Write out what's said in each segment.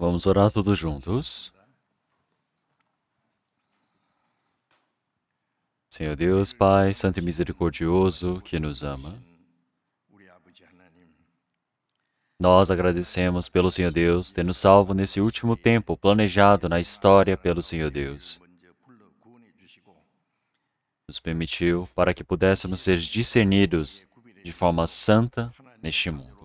Vamos orar todos juntos. Senhor Deus, Pai, Santo e Misericordioso, que nos ama, nós agradecemos pelo Senhor Deus ter nos salvo nesse último tempo planejado na história pelo Senhor Deus. Nos permitiu para que pudéssemos ser discernidos de forma santa neste mundo.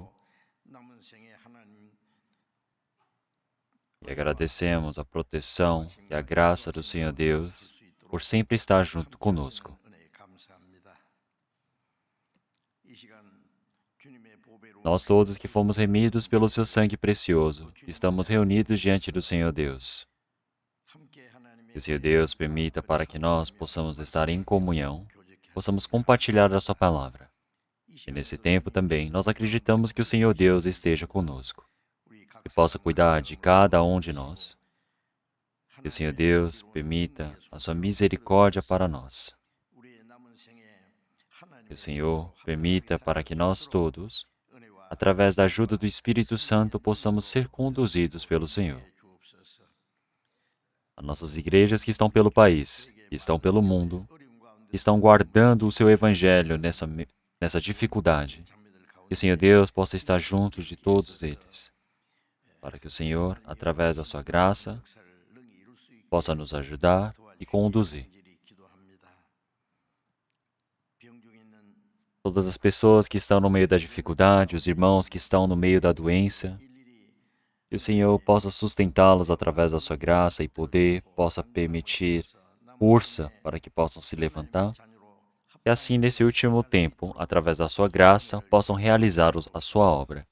E agradecemos a proteção e a graça do Senhor Deus por sempre estar junto conosco. Nós todos que fomos remidos pelo seu sangue precioso, estamos reunidos diante do Senhor Deus. Que o Senhor Deus permita para que nós possamos estar em comunhão, possamos compartilhar da sua palavra. E nesse tempo também, nós acreditamos que o Senhor Deus esteja conosco e possa cuidar de cada um de nós. Que o Senhor Deus permita a sua misericórdia para nós. Que o Senhor permita para que nós todos, através da ajuda do Espírito Santo, possamos ser conduzidos pelo Senhor. As nossas igrejas que estão pelo país, que estão pelo mundo, que estão guardando o seu Evangelho nessa dificuldade. Que o Senhor Deus possa estar junto de todos eles, para que o Senhor, através da sua graça, possa nos ajudar e conduzir. Todas as pessoas que estão no meio da dificuldade, os irmãos que estão no meio da doença, que o Senhor possa sustentá-los através da sua graça e poder, possa permitir força para que possam se levantar, e assim, nesse último tempo, através da sua graça, possam realizar a sua obra.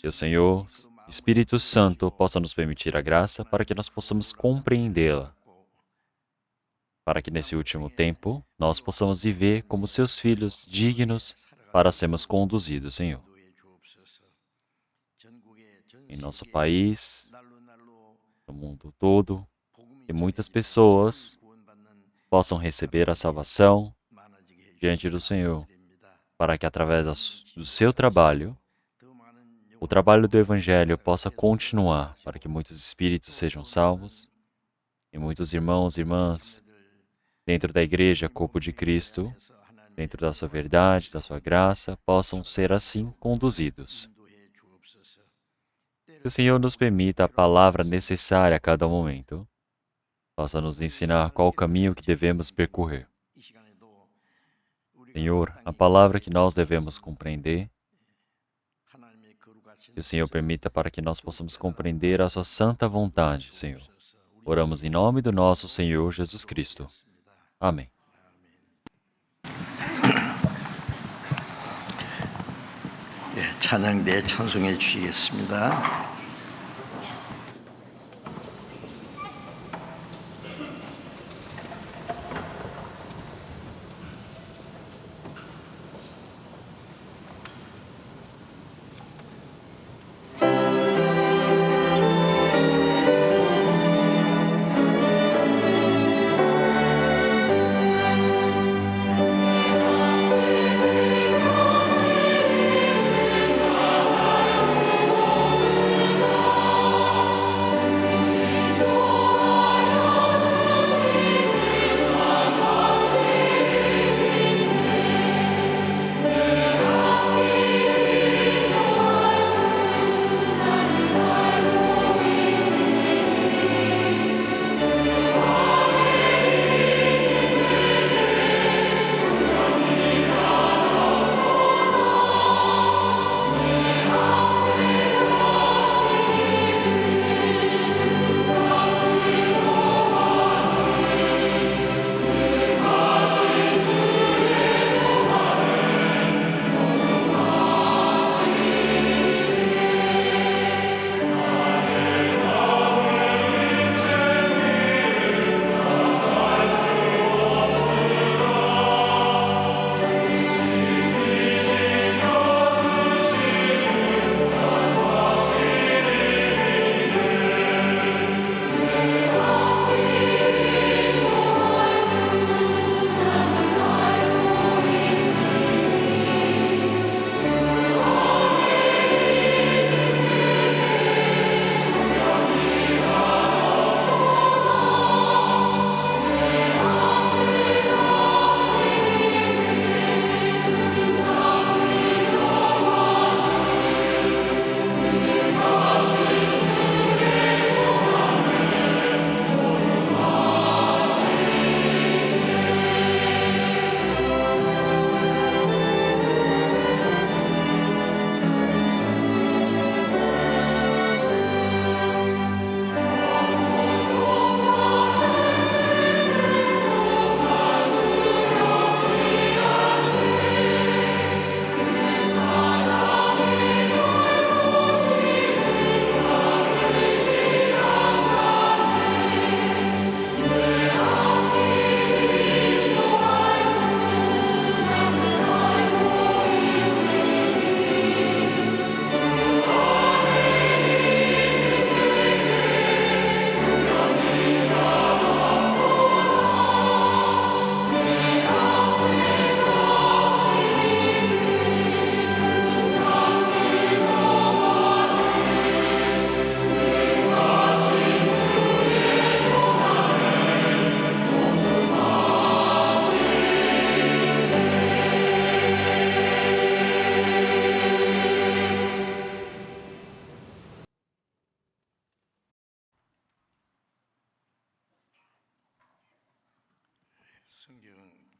Que o Senhor, Espírito Santo, possa nos permitir a graça para que nós possamos compreendê-la, para que nesse último tempo nós possamos viver como seus filhos dignos para sermos conduzidos, Senhor. Em nosso país, no mundo todo, que muitas pessoas possam receber a salvação diante do Senhor, para que através do seu trabalho, o trabalho do Evangelho possa continuar, para que muitos espíritos sejam salvos e muitos irmãos e irmãs dentro da igreja, corpo de Cristo, dentro da sua verdade, da sua graça, possam ser assim conduzidos. Que o Senhor nos permita a palavra necessária a cada momento, possa nos ensinar qual o caminho que devemos percorrer. Senhor, a palavra que nós devemos compreender, que o Senhor permita para que nós possamos compreender a sua santa vontade, Senhor. Oramos em nome do nosso Senhor Jesus Cristo. Amém. 찬양대에 찬송해 주시겠습니다.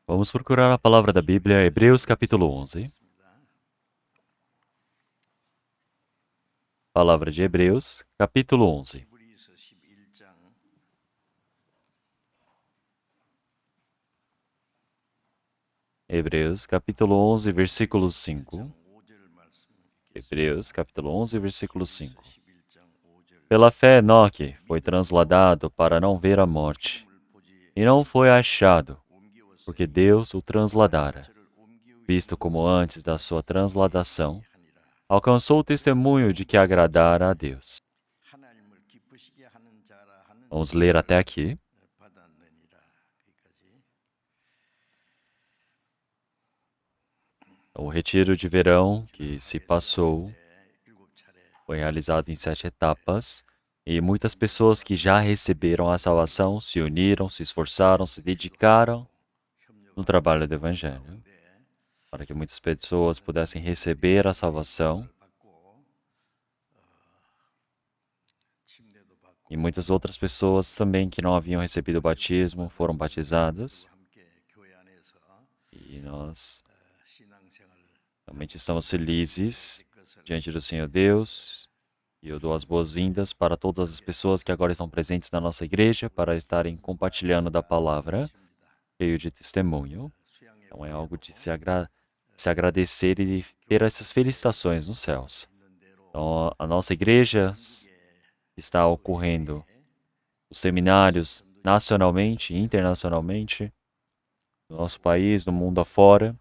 Vamos procurar a palavra da Bíblia, Hebreus capítulo 11. Palavra de Hebreus, capítulo 11. Hebreus, capítulo 11, versículo 5. Hebreus, capítulo 11, versículo 5. Pela fé, Enoque foi transladado para não ver a morte, e não foi achado, porque Deus o transladara. Visto como antes da sua transladação, alcançou o testemunho de que agradara a Deus. Vamos ler até aqui. O retiro de verão que se passou foi realizado em 7 etapas e muitas pessoas que já receberam a salvação se uniram, se esforçaram, se dedicaram no trabalho do Evangelho para que muitas pessoas pudessem receber a salvação e muitas outras pessoas também que não haviam recebido o batismo foram batizadas e nós realmente estamos felizes diante do Senhor Deus. E eu dou as boas-vindas para todas as pessoas que agora estão presentes na nossa igreja para estarem compartilhando da palavra, cheio de testemunho. Então é algo de se agradecer e ter essas felicitações nos céus. Então a nossa igreja está ocorrendo os seminários nacionalmente e internacionalmente, no nosso país, no mundo afora.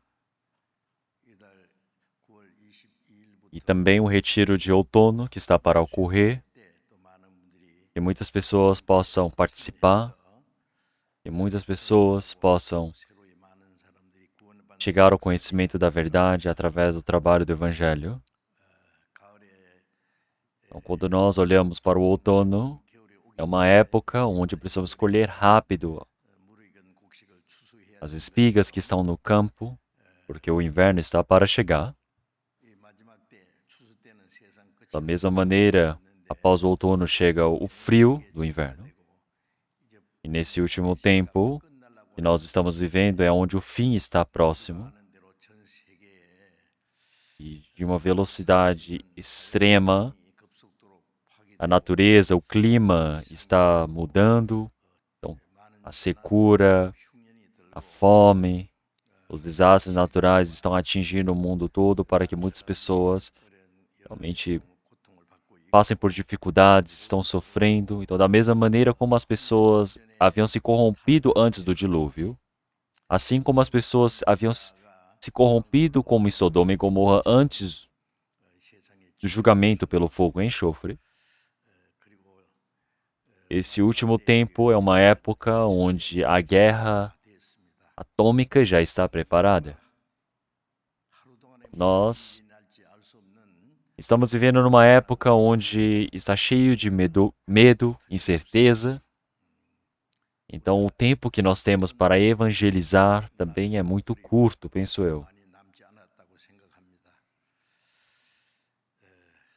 E também o retiro de outono que está para ocorrer, que muitas pessoas possam participar, que muitas pessoas possam chegar ao conhecimento da verdade através do trabalho do Evangelho. Então, quando nós olhamos para o outono, é uma época onde precisamos colher rápido as espigas que estão no campo, porque o inverno está para chegar. Da mesma maneira, após o outono chega o frio do inverno. E nesse último tempo que nós estamos vivendo é onde o fim está próximo. E de uma velocidade extrema, a natureza, o clima está mudando. Então, a secura, a fome, os desastres naturais estão atingindo o mundo todo para que muitas pessoas realmente passem por dificuldades, estão sofrendo. Então, da mesma maneira como as pessoas haviam se corrompido antes do dilúvio, assim como as pessoas haviam se corrompido como em Sodoma e Gomorra antes do julgamento pelo fogo e enxofre, esse último tempo é uma época onde a guerra atômica já está preparada. Nós estamos vivendo numa época onde está cheio de medo, incerteza. Então, o tempo que nós temos para evangelizar também é muito curto, penso eu.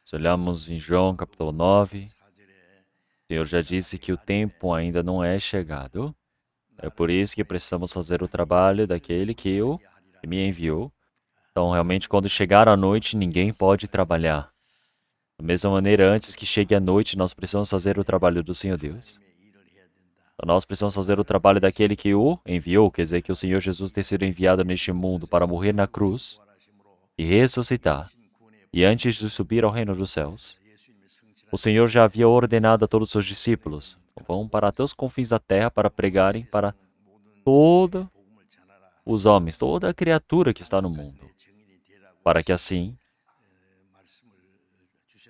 Se olharmos em João capítulo 9, o Senhor já disse que o tempo ainda não é chegado. É por isso que precisamos fazer o trabalho daquele que me enviou. Então, realmente, quando chegar a noite, ninguém pode trabalhar. Da mesma maneira, antes que chegue a noite, nós precisamos fazer o trabalho do Senhor Deus. Então, nós precisamos fazer o trabalho daquele que o enviou, quer dizer, que o Senhor Jesus tem sido enviado neste mundo para morrer na cruz e ressuscitar. E antes de subir ao reino dos céus, o Senhor já havia ordenado a todos os seus discípulos: vão para até os confins da terra para pregarem para todos os homens, toda a criatura que está no mundo, para que assim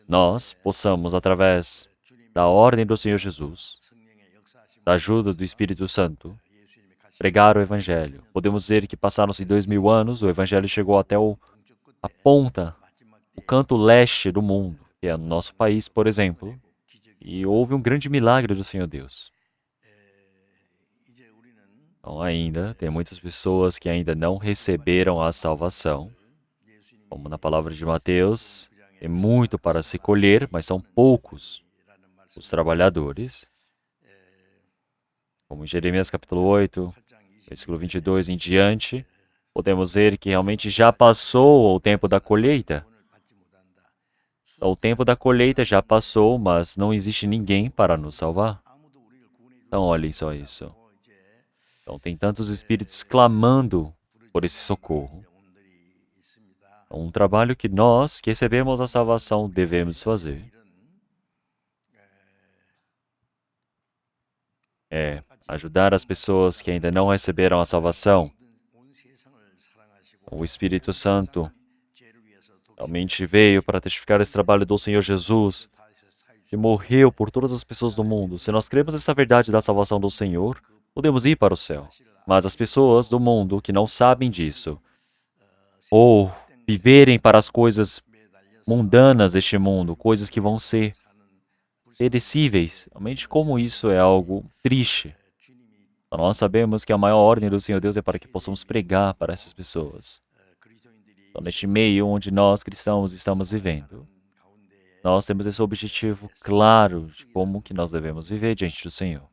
nós possamos, através da ordem do Senhor Jesus, da ajuda do Espírito Santo, pregar o Evangelho. Podemos ver que passaram-se 2000 anos, o Evangelho chegou até a ponta, o canto leste do mundo, que é o nosso país, por exemplo, e houve um grande milagre do Senhor Deus. Então, ainda tem muitas pessoas que ainda não receberam a salvação. Como na palavra de Mateus, tem muito para se colher, mas são poucos os trabalhadores. Como em Jeremias capítulo 8, versículo 22 em diante, podemos ver que realmente já passou o tempo da colheita. Então, o tempo da colheita já passou, mas não existe ninguém para nos salvar. Então, olhem só isso. Então, tem tantos espíritos clamando por esse socorro. Um trabalho que nós, que recebemos a salvação, devemos fazer é ajudar as pessoas que ainda não receberam a salvação. O Espírito Santo realmente veio para testificar esse trabalho do Senhor Jesus, que morreu por todas as pessoas do mundo. Se nós cremos nessa verdade da salvação do Senhor, podemos ir para o céu. Mas as pessoas do mundo que não sabem disso, ou viverem para as coisas mundanas deste mundo, coisas que vão ser perecíveis, realmente como isso é algo triste. Então, nós sabemos que a maior ordem do Senhor Deus é para que possamos pregar para essas pessoas. Então, neste meio onde nós cristãos estamos vivendo, nós temos esse objetivo claro de como que nós devemos viver diante do Senhor.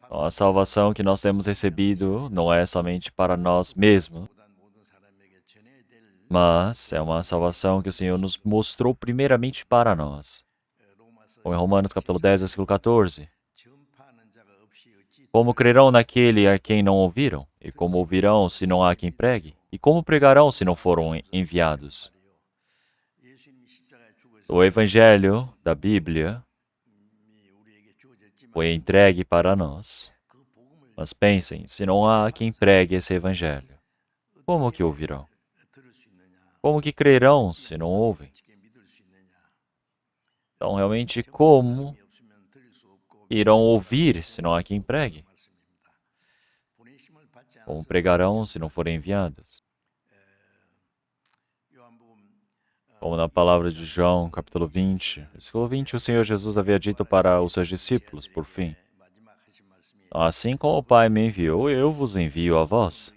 Então, a salvação que nós temos recebido não é somente para nós mesmos, mas é uma salvação que o Senhor nos mostrou primeiramente para nós. Como em Romanos capítulo 10, versículo 14. Como crerão naquele a quem não ouviram? E como ouvirão se não há quem pregue? E como pregarão se não foram enviados? O Evangelho da Bíblia foi entregue para nós. Mas pensem, se não há quem pregue esse Evangelho, como que ouvirão? Como que crerão se não ouvem? Então, realmente, como irão ouvir se não há quem pregue? Como pregarão se não forem enviados? Como na palavra de João, capítulo 20, versículo 20, o Senhor Jesus havia dito para os seus discípulos, por fim, assim como o Pai me enviou, eu vos envio a vós.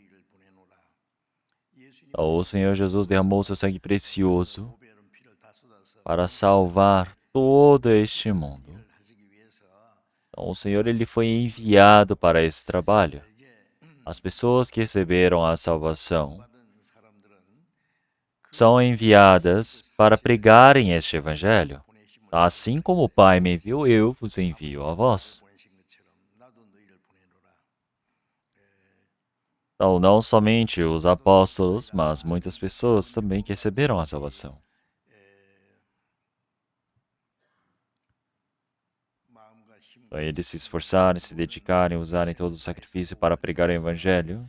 Então, o Senhor Jesus derramou seu sangue precioso para salvar todo este mundo. Então, o Senhor ele foi enviado para esse trabalho. As pessoas que receberam a salvação são enviadas para pregarem este Evangelho. Assim como o Pai me enviou, eu vos envio a vós. Então, não somente os apóstolos, mas muitas pessoas também que receberam a salvação. Então, eles se esforçarem, se dedicarem, usarem todo o sacrifício para pregar o Evangelho.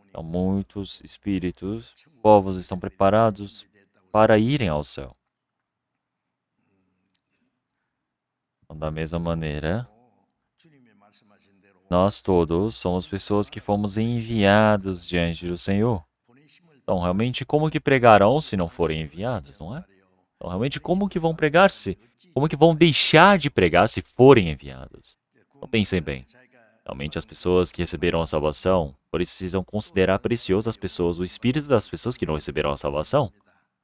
Então, muitos espíritos, povos estão preparados para irem ao céu. Então, da mesma maneira, nós todos somos pessoas que fomos enviados diante do Senhor. Então, realmente, como que pregarão se não forem enviados, não é? Então, realmente, como que vão pregar se... Como que vão deixar de pregar se forem enviados? Então, pensem bem. Realmente, as pessoas que receberam a salvação precisam considerar preciosas as pessoas, o espírito das pessoas que não receberam a salvação.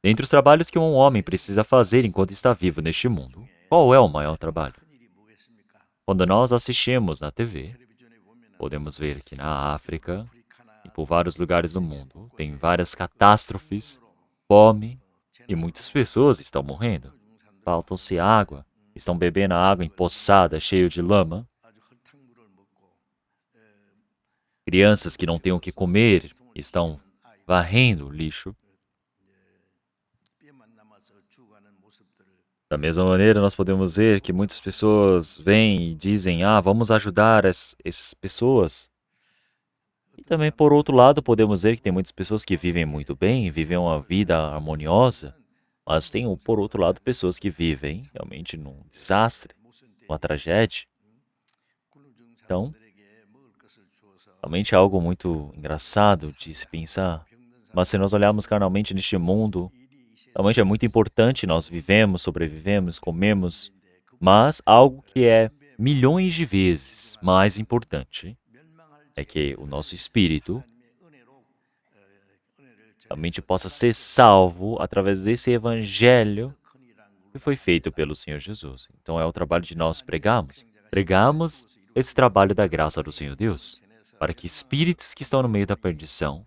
Dentre os trabalhos que um homem precisa fazer enquanto está vivo neste mundo, qual é o maior trabalho? Quando nós assistimos na TV, podemos ver que na África e por vários lugares do mundo tem várias catástrofes, fome e muitas pessoas estão morrendo. Faltam-se água, estão bebendo água empoçada, cheia de lama. Crianças que não têm o que comer estão varrendo o lixo. Da mesma maneira, nós podemos ver que muitas pessoas vêm e dizem, vamos ajudar essas pessoas. E também, por outro lado, podemos ver que tem muitas pessoas que vivem muito bem, vivem uma vida harmoniosa, mas tem, por outro lado, pessoas que vivem realmente num desastre, uma tragédia. Então, realmente é algo muito engraçado de se pensar. Mas se nós olharmos carnalmente neste mundo, realmente é muito importante, nós vivemos, sobrevivemos, comemos, mas algo que é milhões de vezes mais importante é que o nosso espírito realmente possa ser salvo através desse evangelho que foi feito pelo Senhor Jesus. Então é o trabalho de nós pregarmos. Pregamos esse trabalho da graça do Senhor Deus, para que espíritos que estão no meio da perdição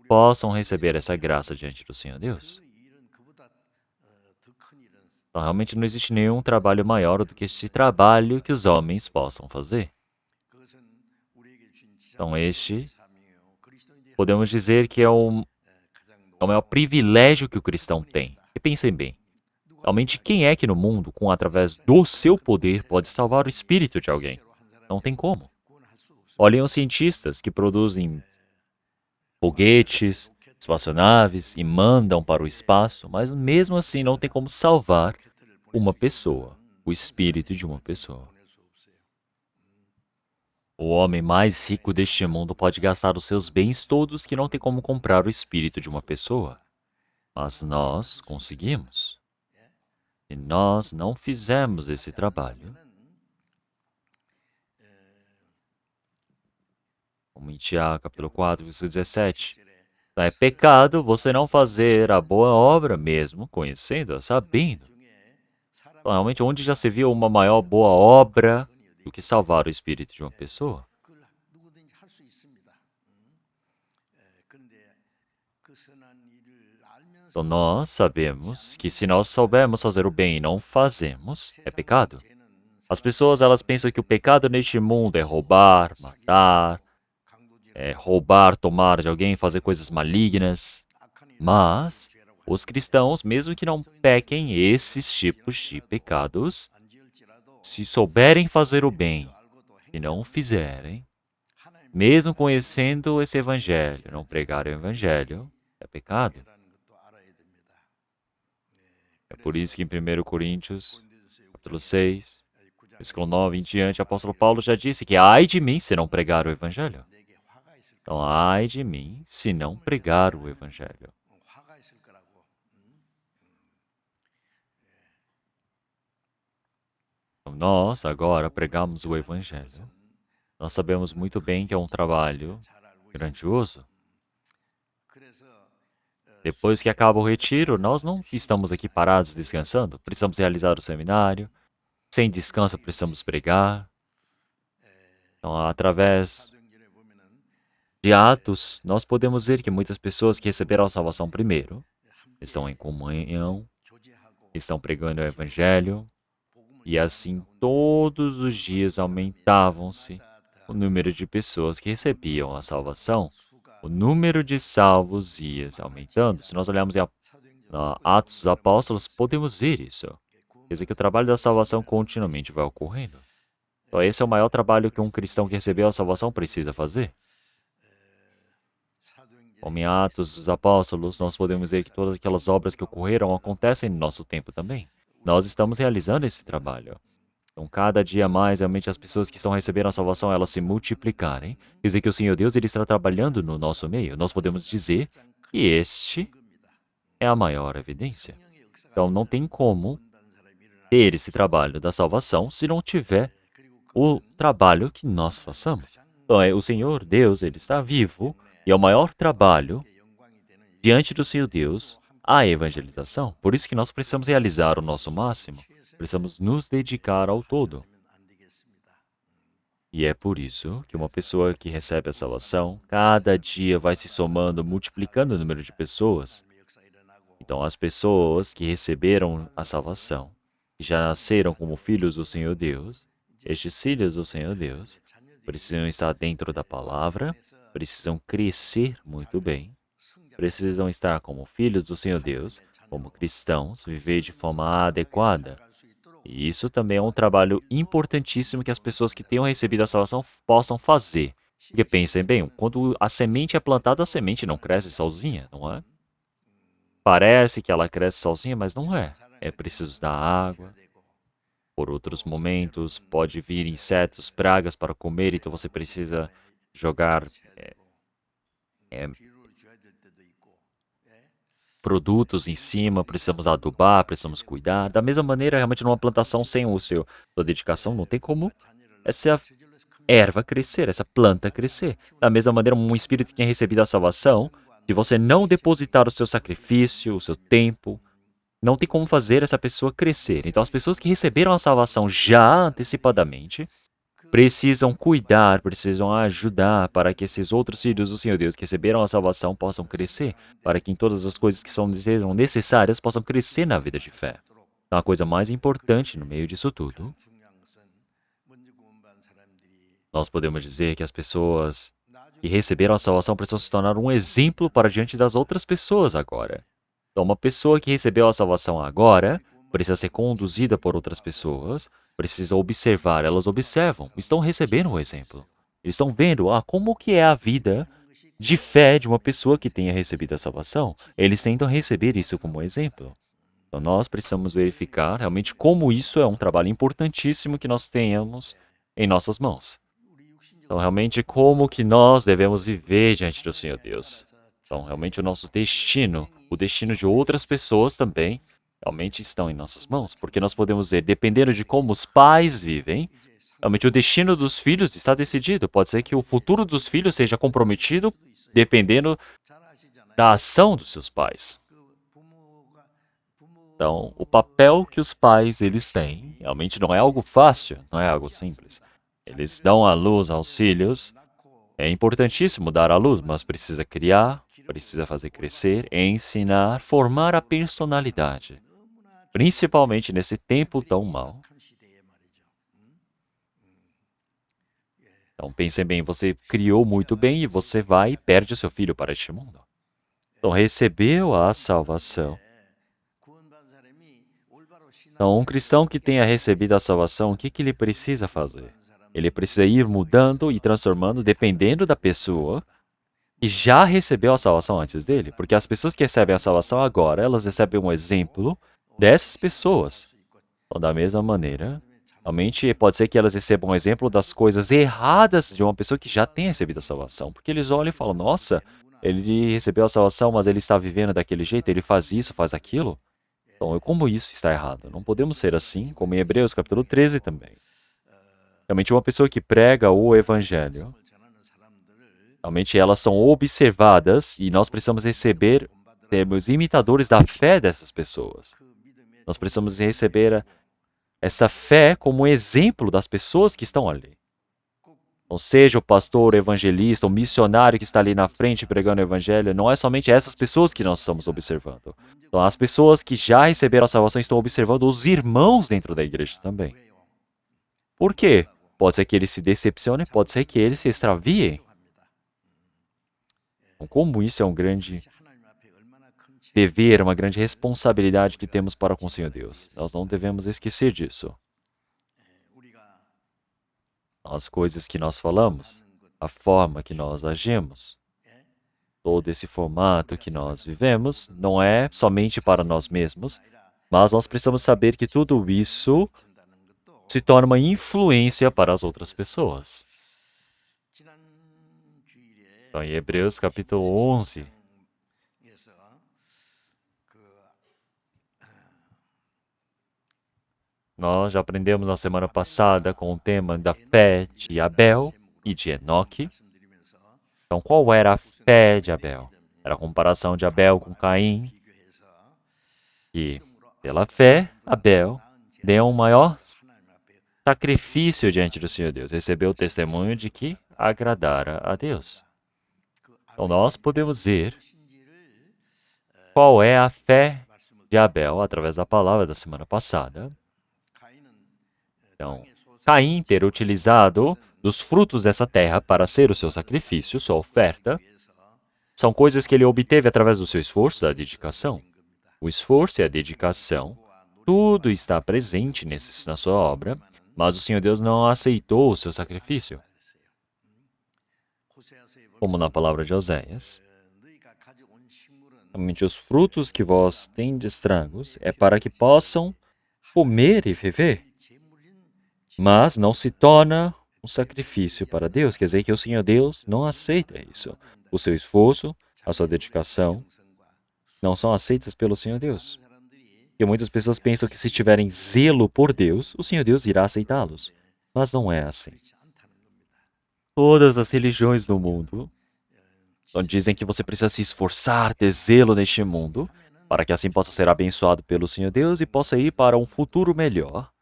possam receber essa graça diante do Senhor Deus. Então, realmente não existe nenhum trabalho maior do que esse trabalho que os homens possam fazer. Então, podemos dizer que é o maior privilégio que o cristão tem. E pensem bem, realmente quem é que no mundo, através do seu poder, pode salvar o espírito de alguém? Não tem como. Olhem os cientistas que produzem foguetes, espaçonaves e mandam para o espaço, mas mesmo assim não tem como salvar uma pessoa, o espírito de uma pessoa. O homem mais rico deste mundo pode gastar os seus bens todos que não tem como comprar o espírito de uma pessoa. Mas nós conseguimos. E nós não fizemos esse trabalho. Como em Tiago, capítulo 4, versículo 17. Então, é pecado você não fazer a boa obra mesmo, conhecendo-a, sabendo. Então, realmente, onde já se viu uma maior boa obra do que salvar o espírito de uma pessoa? Então, nós sabemos que se nós soubermos fazer o bem e não fazemos, é pecado. As pessoas, elas pensam que o pecado neste mundo é roubar, matar, tomar de alguém, fazer coisas malignas. Mas os cristãos, mesmo que não pequem esses tipos de pecados, se souberem fazer o bem e não fizerem, mesmo conhecendo esse evangelho, não pregarem o evangelho, é pecado. É por isso que em 1 Coríntios, capítulo 6, versículo 9 em diante, o apóstolo Paulo já disse que ai de mim se não pregar o evangelho. Então, ai de mim se não pregar o evangelho. Então, nós agora pregamos o evangelho. Nós sabemos muito bem que é um trabalho grandioso. Depois que acaba o retiro, nós não estamos aqui parados descansando. Precisamos realizar o seminário. Sem descanso, precisamos pregar. Então, através de Atos, nós podemos ver que muitas pessoas que receberam a salvação primeiro estão em comunhão, estão pregando o Evangelho, e assim todos os dias aumentavam-se o número de pessoas que recebiam a salvação. O número de salvos ia aumentando. Se nós olharmos em Atos dos Apóstolos, podemos ver isso. Quer dizer que o trabalho da salvação continuamente vai ocorrendo. Então, esse é o maior trabalho que um cristão que recebeu a salvação precisa fazer. Como em Atos dos Apóstolos, nós podemos ver que todas aquelas obras que ocorreram acontecem no nosso tempo também. Nós estamos realizando esse trabalho. Então, cada dia mais, realmente, as pessoas que estão recebendo a salvação, elas se multiplicarem. Quer dizer que o Senhor Deus ele está trabalhando no nosso meio. Nós podemos dizer que este é a maior evidência. Então, não tem como ter esse trabalho da salvação se não tiver o trabalho que nós façamos. Então, o Senhor Deus, ele está vivo e é o maior trabalho diante do Senhor Deus a evangelização. Por isso que nós precisamos realizar o nosso máximo. Precisamos nos dedicar ao todo. E é por isso que uma pessoa que recebe a salvação, cada dia vai se somando, multiplicando o número de pessoas. Então, as pessoas que receberam a salvação, que já nasceram como filhos do Senhor Deus, estes filhos do Senhor Deus, precisam estar dentro da palavra, precisam crescer muito bem, precisam estar como filhos do Senhor Deus, como cristãos, viver de forma adequada. E isso também é um trabalho importantíssimo que as pessoas que tenham recebido a salvação possam fazer. Porque pensem bem, quando a semente é plantada, a semente não cresce sozinha, não é? Parece que ela cresce sozinha, mas não é. É preciso dar água. Por outros momentos, pode vir insetos, pragas para comer, então você precisa jogar produtos em cima, precisamos adubar, precisamos cuidar. Da mesma maneira, realmente numa plantação sem sua dedicação, não tem como essa erva crescer, essa planta crescer. Da mesma maneira, um espírito que tem recebido a salvação, se você não depositar o seu sacrifício, o seu tempo, não tem como fazer essa pessoa crescer. Então, as pessoas que receberam a salvação já antecipadamente precisam cuidar, precisam ajudar para que esses outros filhos do Senhor Deus que receberam a salvação possam crescer, para que em todas as coisas que sejam necessárias possam crescer na vida de fé. Então, a coisa mais importante no meio disso tudo, nós podemos dizer que as pessoas que receberam a salvação precisam se tornar um exemplo para diante das outras pessoas agora. Então, uma pessoa que recebeu a salvação agora precisa ser conduzida por outras pessoas, precisa observar, elas observam, estão recebendo o exemplo. Eles estão vendo, como que é a vida de fé de uma pessoa que tenha recebido a salvação. Eles tentam receber isso como exemplo. Então, nós precisamos verificar realmente como isso é um trabalho importantíssimo que nós tenhamos em nossas mãos. Então, realmente, como que nós devemos viver diante do Senhor Deus. Então, realmente, o nosso destino, o destino de outras pessoas também, realmente estão em nossas mãos. Porque nós podemos dizer, dependendo de como os pais vivem, realmente o destino dos filhos está decidido. Pode ser que o futuro dos filhos seja comprometido dependendo da ação dos seus pais. Então, o papel que os pais eles têm realmente não é algo fácil, não é algo simples. Eles dão à luz aos filhos. É importantíssimo dar à luz, mas precisa criar, precisa fazer crescer, ensinar, formar a personalidade. Principalmente nesse tempo tão mau. Então, pensem bem, você criou muito bem e você vai e perde o seu filho para este mundo. Então, recebeu a salvação. Então, um cristão que tenha recebido a salvação, o que ele precisa fazer? Ele precisa ir mudando e transformando dependendo da pessoa que já recebeu a salvação antes dele. Porque as pessoas que recebem a salvação agora, elas recebem um exemplo dessas pessoas. Então, da mesma maneira, realmente pode ser que elas recebam um exemplo das coisas erradas de uma pessoa que já tem recebido a salvação. Porque eles olham e falam, nossa, ele recebeu a salvação, mas ele está vivendo daquele jeito, ele faz isso, faz aquilo. Então, como isso está errado? Não podemos ser assim, como em Hebreus capítulo 13 também. Realmente, uma pessoa que prega o evangelho, realmente elas são observadas e nós precisamos termos imitadores da fé dessas pessoas. Nós precisamos receber essa fé como exemplo das pessoas que estão ali. Ou seja, o pastor, o evangelista, o missionário que está ali na frente pregando o evangelho, não é somente essas pessoas que nós estamos observando. Então, as pessoas que já receberam a salvação estão observando os irmãos dentro da igreja também. Por quê? Pode ser que eles se decepcionem, pode ser que eles se extraviem. Então, como isso é um grande dever, uma grande responsabilidade que temos para com o Senhor Deus. Nós não devemos esquecer disso. As coisas que nós falamos, a forma que nós agimos, todo esse formato que nós vivemos, não é somente para nós mesmos, mas nós precisamos saber que tudo isso se torna uma influência para as outras pessoas. Então, em Hebreus capítulo 11, nós já aprendemos na semana passada com o tema da fé de Abel e de Enoque. Então, qual era a fé de Abel? Era a comparação de Abel com Caim. E, pela fé, Abel deu um maior sacrifício diante do Senhor Deus. Recebeu o testemunho de que agradara a Deus. Então, nós podemos ver qual é a fé de Abel através da palavra da semana passada. Então, Caim ter utilizado dos frutos dessa terra para ser o seu sacrifício, sua oferta, são coisas que ele obteve através do seu esforço, da dedicação. O esforço e a dedicação, tudo está presente na sua obra, mas o Senhor Deus não aceitou o seu sacrifício. Como na palavra de Oséias, somente os frutos que vós tendes tragos é para que possam comer e viver. Mas não se torna um sacrifício para Deus. Quer dizer que o Senhor Deus não aceita isso. O seu esforço, a sua dedicação, não são aceitas pelo Senhor Deus. E muitas pessoas pensam que se tiverem zelo por Deus, o Senhor Deus irá aceitá-los. Mas não é assim. Todas as religiões do mundo dizem que você precisa se esforçar, ter zelo neste mundo. para que assim possa ser abençoado pelo Senhor Deus e possa ir para um futuro melhor.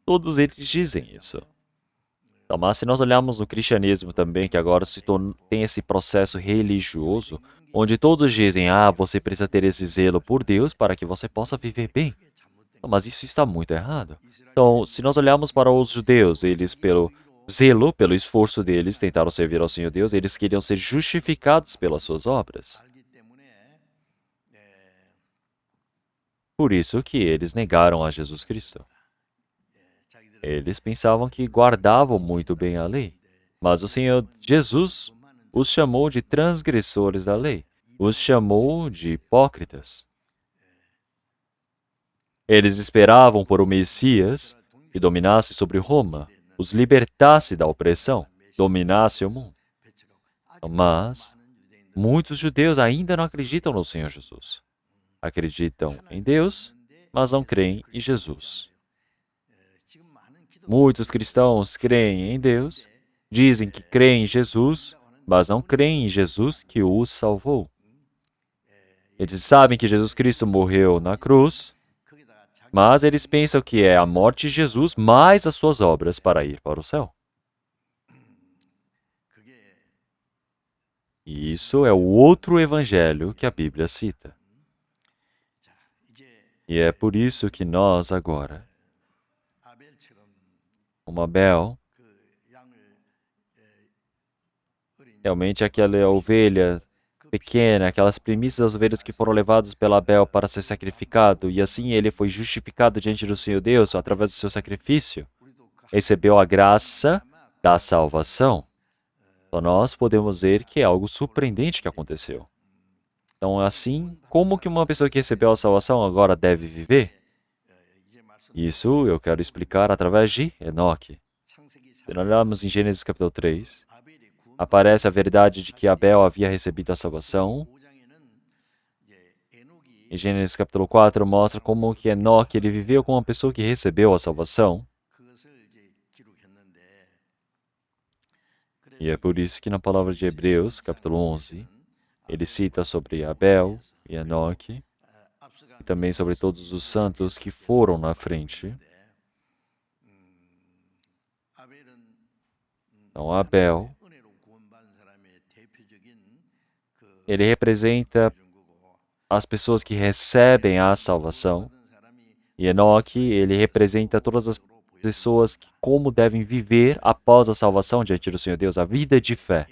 Todos eles dizem isso. Então, mas se nós olharmos no cristianismo também, que agora tem esse processo religioso, onde todos dizem, você precisa ter esse zelo por Deus para que você possa viver bem. Não, mas isso está muito errado. Então, se nós olharmos para os judeus, eles pelo zelo, pelo esforço deles, tentaram servir ao Senhor Deus, eles queriam ser justificados pelas suas obras. Por isso que eles negaram a Jesus Cristo. Eles pensavam que guardavam muito bem a lei, mas o Senhor Jesus os chamou de transgressores da lei, os chamou de hipócritas. Eles esperavam por o Messias que dominasse sobre Roma, os libertasse da opressão, dominasse o mundo. Mas muitos judeus ainda não acreditam no Senhor Jesus. Acreditam em Deus, mas não creem em Jesus. Muitos cristãos creem em Deus, dizem que creem em Jesus, mas não creem em Jesus que os salvou. Eles sabem que Jesus Cristo morreu na cruz, mas eles pensam que é a morte de Jesus mais as suas obras para ir para o céu. E isso é o outro evangelho que a Bíblia cita. E é por isso que nós agora, como Abel, realmente aquela ovelha pequena, aquelas primícias das ovelhas que foram levadas pela Abel para ser sacrificado, e assim ele foi justificado diante do Senhor Deus através do seu sacrifício, recebeu a graça da salvação. Então nós podemos ver que é algo surpreendente que aconteceu. Então, assim, como que uma pessoa que recebeu a salvação agora deve viver? Isso eu quero explicar através de Enoque. Se nós olharmos em Gênesis capítulo 3, aparece a verdade de que Abel havia recebido a salvação. Em Gênesis capítulo 4 mostra como que Enoque ele viveu como uma pessoa que recebeu a salvação. E é por isso que na palavra de Hebreus, capítulo 11, ele cita sobre Abel e Enoque, e também sobre todos os santos que foram na frente. Então, Abel, ele representa as pessoas que recebem a salvação, e Enoque, ele representa todas as pessoas que como devem viver após a salvação diante do Senhor Deus, a vida de fé.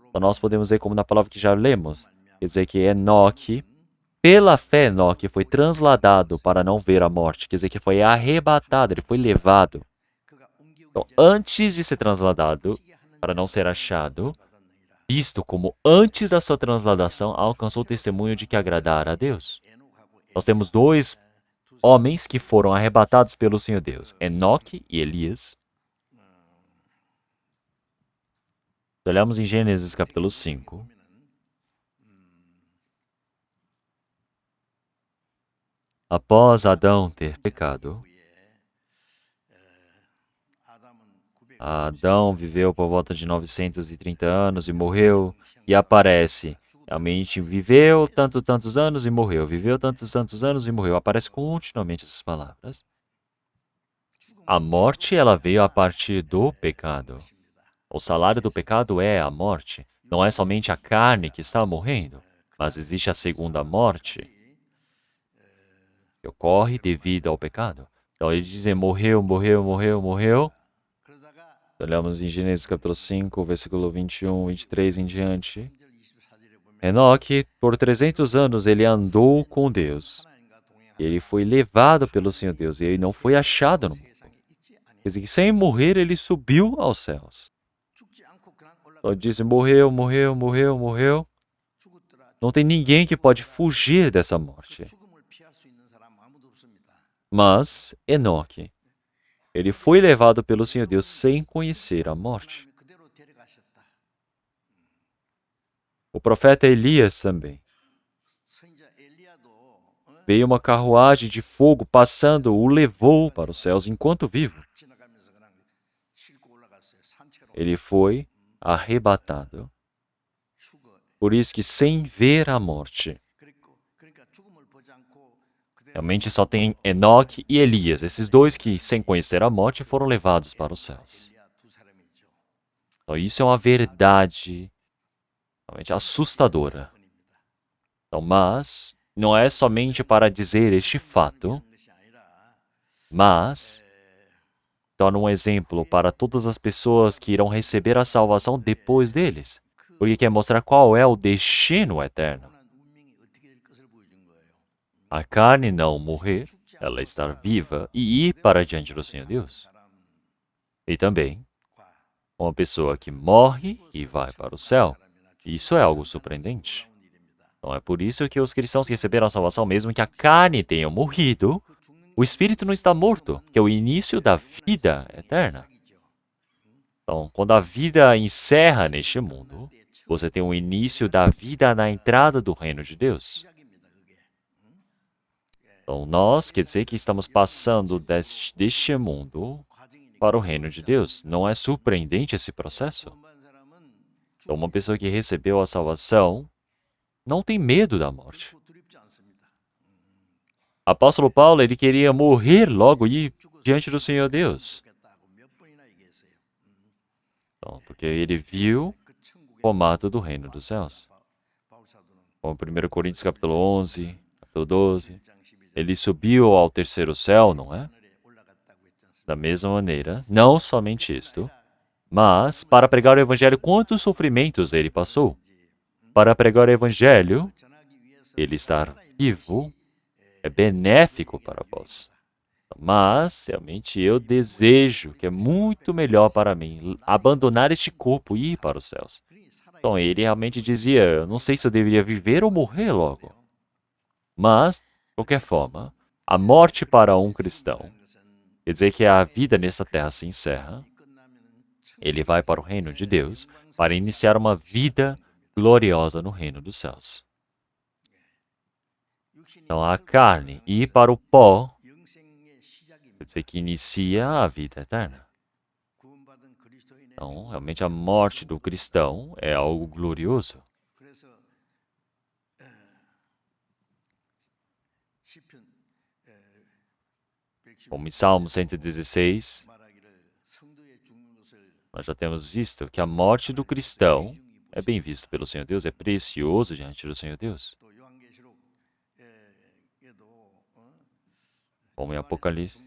Então, nós podemos ver como na palavra que já lemos, quer dizer que Enoque, pela fé, Enoque foi transladado para não ver a morte, quer dizer que foi arrebatado, ele foi levado. Então, antes de ser transladado, para não ser achado, visto como antes da sua transladação alcançou o testemunho de que agradara a Deus. Nós temos dois homens que foram arrebatados pelo Senhor Deus, Enoque e Elias. Olhamos em Gênesis capítulo 5. Após Adão ter pecado, Adão viveu por volta de 930 anos e morreu, e aparece, realmente viveu tantos anos e morreu, viveu tantos anos e morreu. Aparece continuamente essas palavras. A morte, ela veio a partir do pecado. O salário do pecado é a morte. Não é somente a carne que está morrendo, mas existe a segunda morte, que ocorre devido ao pecado. Então eles dizem morreu. Olhamos em Gênesis capítulo 5, versículo 21, 23 em diante. Enoque, por 300 anos, ele andou com Deus. Ele foi levado pelo Senhor Deus e ele não foi achado no mundo. Quer dizer que sem morrer, ele subiu aos céus. Então dizem morreu. Não tem ninguém que pode fugir dessa morte. Mas Enoque, ele foi levado pelo Senhor Deus sem conhecer a morte. O profeta Elias também. Veio uma carruagem de fogo passando, o levou para os céus enquanto vivo. Ele foi arrebatado. Por isso que sem ver a morte. Realmente só tem Enoque e Elias. Esses dois que, sem conhecer a morte, foram levados para os céus. Então, isso é uma verdade realmente assustadora. Então, mas não é somente para dizer este fato, mas torna um exemplo para todas as pessoas que irão receber a salvação depois deles, porque quer mostrar qual é o destino eterno. A carne não morrer, ela estar viva e ir para diante do Senhor Deus. E também, uma pessoa que morre e vai para o céu. Isso é algo surpreendente. Então é por isso que os cristãos que receberam a salvação, mesmo que a carne tenha morrido, o espírito não está morto, que é o início da vida eterna. Então, quando a vida encerra neste mundo, você tem o início da vida na entrada do reino de Deus. Então, nós, quer dizer que estamos passando deste mundo para o reino de Deus. Não é surpreendente esse processo? Então, uma pessoa que recebeu a salvação não tem medo da morte. Apóstolo Paulo, ele queria morrer logo e ir diante do Senhor Deus. Então, porque ele viu o formato do reino dos céus. Como 1 Coríntios capítulo 11, capítulo 12. Ele subiu ao terceiro céu, não é? Da mesma maneira, não somente isto, mas para pregar o evangelho, quantos sofrimentos ele passou? Para pregar o evangelho, ele estar vivo é benéfico para vós. Mas, realmente, eu desejo que é muito melhor para mim abandonar este corpo e ir para os céus. Então, ele realmente dizia, eu não sei se eu deveria viver ou morrer logo. Mas, de qualquer forma, a morte para um cristão quer dizer que a vida nessa terra se encerra. Ele vai para o reino de Deus para iniciar uma vida gloriosa no reino dos céus. Então, a carne ir para o pó quer dizer que inicia a vida eterna. Então, realmente, a morte do cristão é algo glorioso. Como em Salmo 116, nós já temos visto que a morte do cristão é bem visto pelo Senhor Deus, é precioso diante do Senhor Deus. Como em Apocalipse,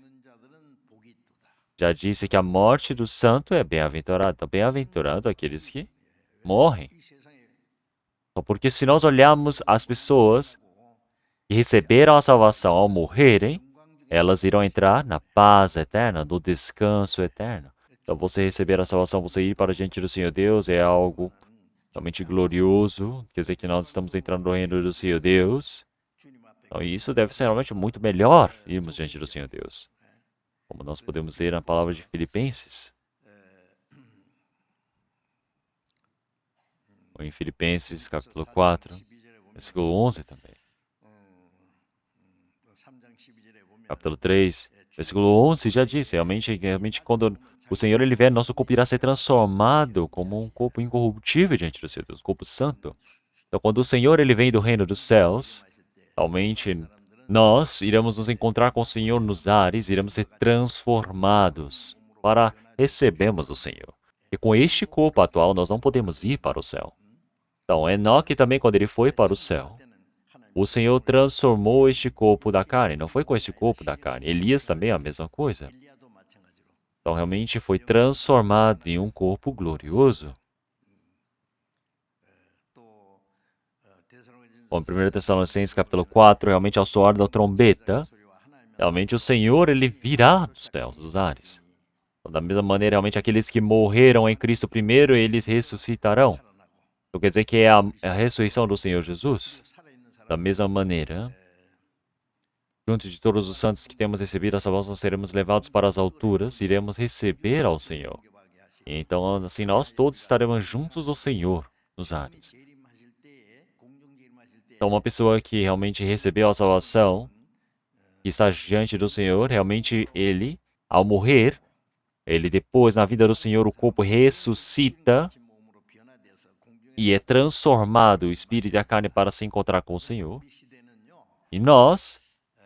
já disse que a morte do santo é bem-aventurada. Bem-aventurado aqueles que morrem. Então, porque se nós olharmos as pessoas que receberam a salvação ao morrerem, elas irão entrar na paz eterna, no descanso eterno. Então, você receber a salvação, você ir para diante do Senhor Deus é algo realmente glorioso. Quer dizer que nós estamos entrando no reino do Senhor Deus. Então, isso deve ser realmente muito melhor irmos diante do Senhor Deus. Como nós podemos ver na palavra de Filipenses. Ou em Filipenses capítulo 4, versículo 11 também. Capítulo 3, versículo 11 já disse, realmente quando o Senhor ele vier, nosso corpo irá ser transformado como um corpo incorruptível diante do Senhor Deus, um corpo santo. Então, quando o Senhor ele vem do reino dos céus, realmente nós iremos nos encontrar com o Senhor nos ares, iremos ser transformados para recebermos o Senhor. E com este corpo atual, nós não podemos ir para o céu. Então, Enoque também, quando ele foi para o céu, o Senhor transformou este corpo da carne, não foi com este corpo da carne. Elias também é a mesma coisa. Então, realmente foi transformado em um corpo glorioso. Bom, 1 Tessalonicenses capítulo 4, realmente ao soar da trombeta, realmente o Senhor, ele virá dos céus, dos ares. Então, da mesma maneira, realmente aqueles que morreram em Cristo primeiro, eles ressuscitarão. Então, quer dizer que é a ressurreição do Senhor Jesus. Da mesma maneira, junto de todos os santos que temos recebido a salvação, nós seremos levados para as alturas, iremos receber ao Senhor. E então, assim, nós todos estaremos juntos do Senhor nos ares. Então, uma pessoa que realmente recebeu a salvação, que está diante do Senhor, realmente ele, ao morrer, ele depois, na vida do Senhor, o corpo ressuscita e é transformado o espírito e a carne para se encontrar com o Senhor. E nós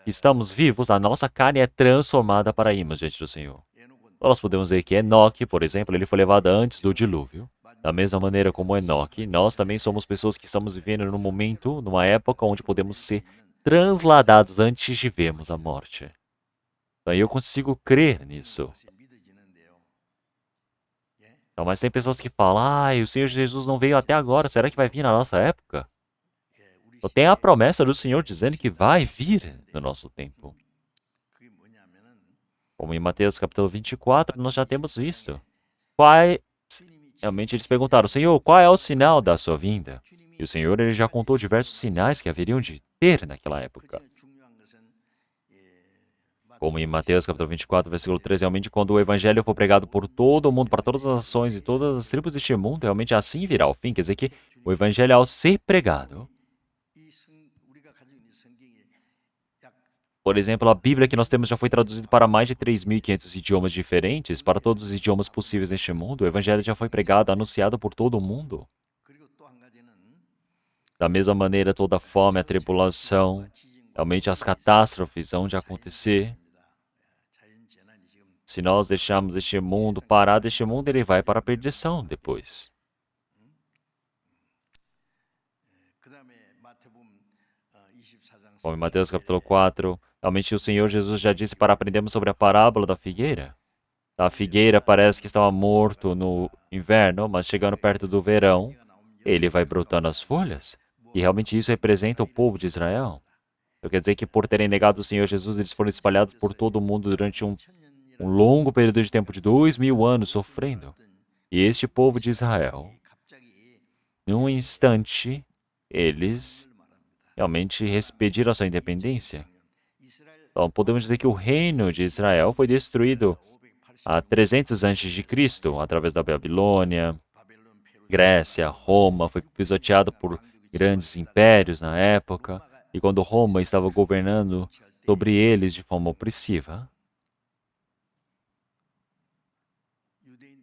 que estamos vivos, a nossa carne é transformada para irmos diante do Senhor. Então, nós podemos ver que Enoque, por exemplo, ele foi levado antes do dilúvio. Da mesma maneira como Enoque, nós também somos pessoas que estamos vivendo num momento, numa época onde podemos ser transladados antes de vermos a morte. Então, eu consigo crer nisso. Então, mas tem pessoas que falam, o Senhor Jesus não veio até agora, será que vai vir na nossa época? Então, tem a promessa do Senhor dizendo que vai vir no nosso tempo. Como em Mateus capítulo 24, nós já temos visto. Realmente eles perguntaram, Senhor, qual é o sinal da sua vinda? E o Senhor ele já contou diversos sinais que haveriam de ter naquela época. Como em Mateus capítulo 24, versículo 13, realmente quando o evangelho for pregado por todo o mundo, para todas as nações e todas as tribos deste mundo, realmente assim virá o fim. Quer dizer que o evangelho ao ser pregado, por exemplo, a Bíblia que nós temos já foi traduzida para mais de 3.500 idiomas diferentes, para todos os idiomas possíveis neste mundo. O Evangelho já foi pregado, anunciado por todo o mundo. Da mesma maneira, toda a fome, a tribulação, realmente as catástrofes hão de acontecer. Se nós deixarmos este mundo parado, este mundo ele vai para a perdição depois. Como em Mateus capítulo 4, realmente o Senhor Jesus já disse para aprendermos sobre a parábola da figueira. A figueira parece que estava morto no inverno, mas chegando perto do verão, ele vai brotando as folhas. E realmente isso representa o povo de Israel. Então, quer dizer que por terem negado o Senhor Jesus, eles foram espalhados por todo o mundo durante um longo período de tempo de 2.000 anos sofrendo. E este povo de Israel, num instante, eles realmente pediram a sua independência. Então, podemos dizer que o reino de Israel foi destruído há 300 a.C., através da Babilônia, Grécia, Roma, foi pisoteado por grandes impérios na época, e quando Roma estava governando sobre eles de forma opressiva.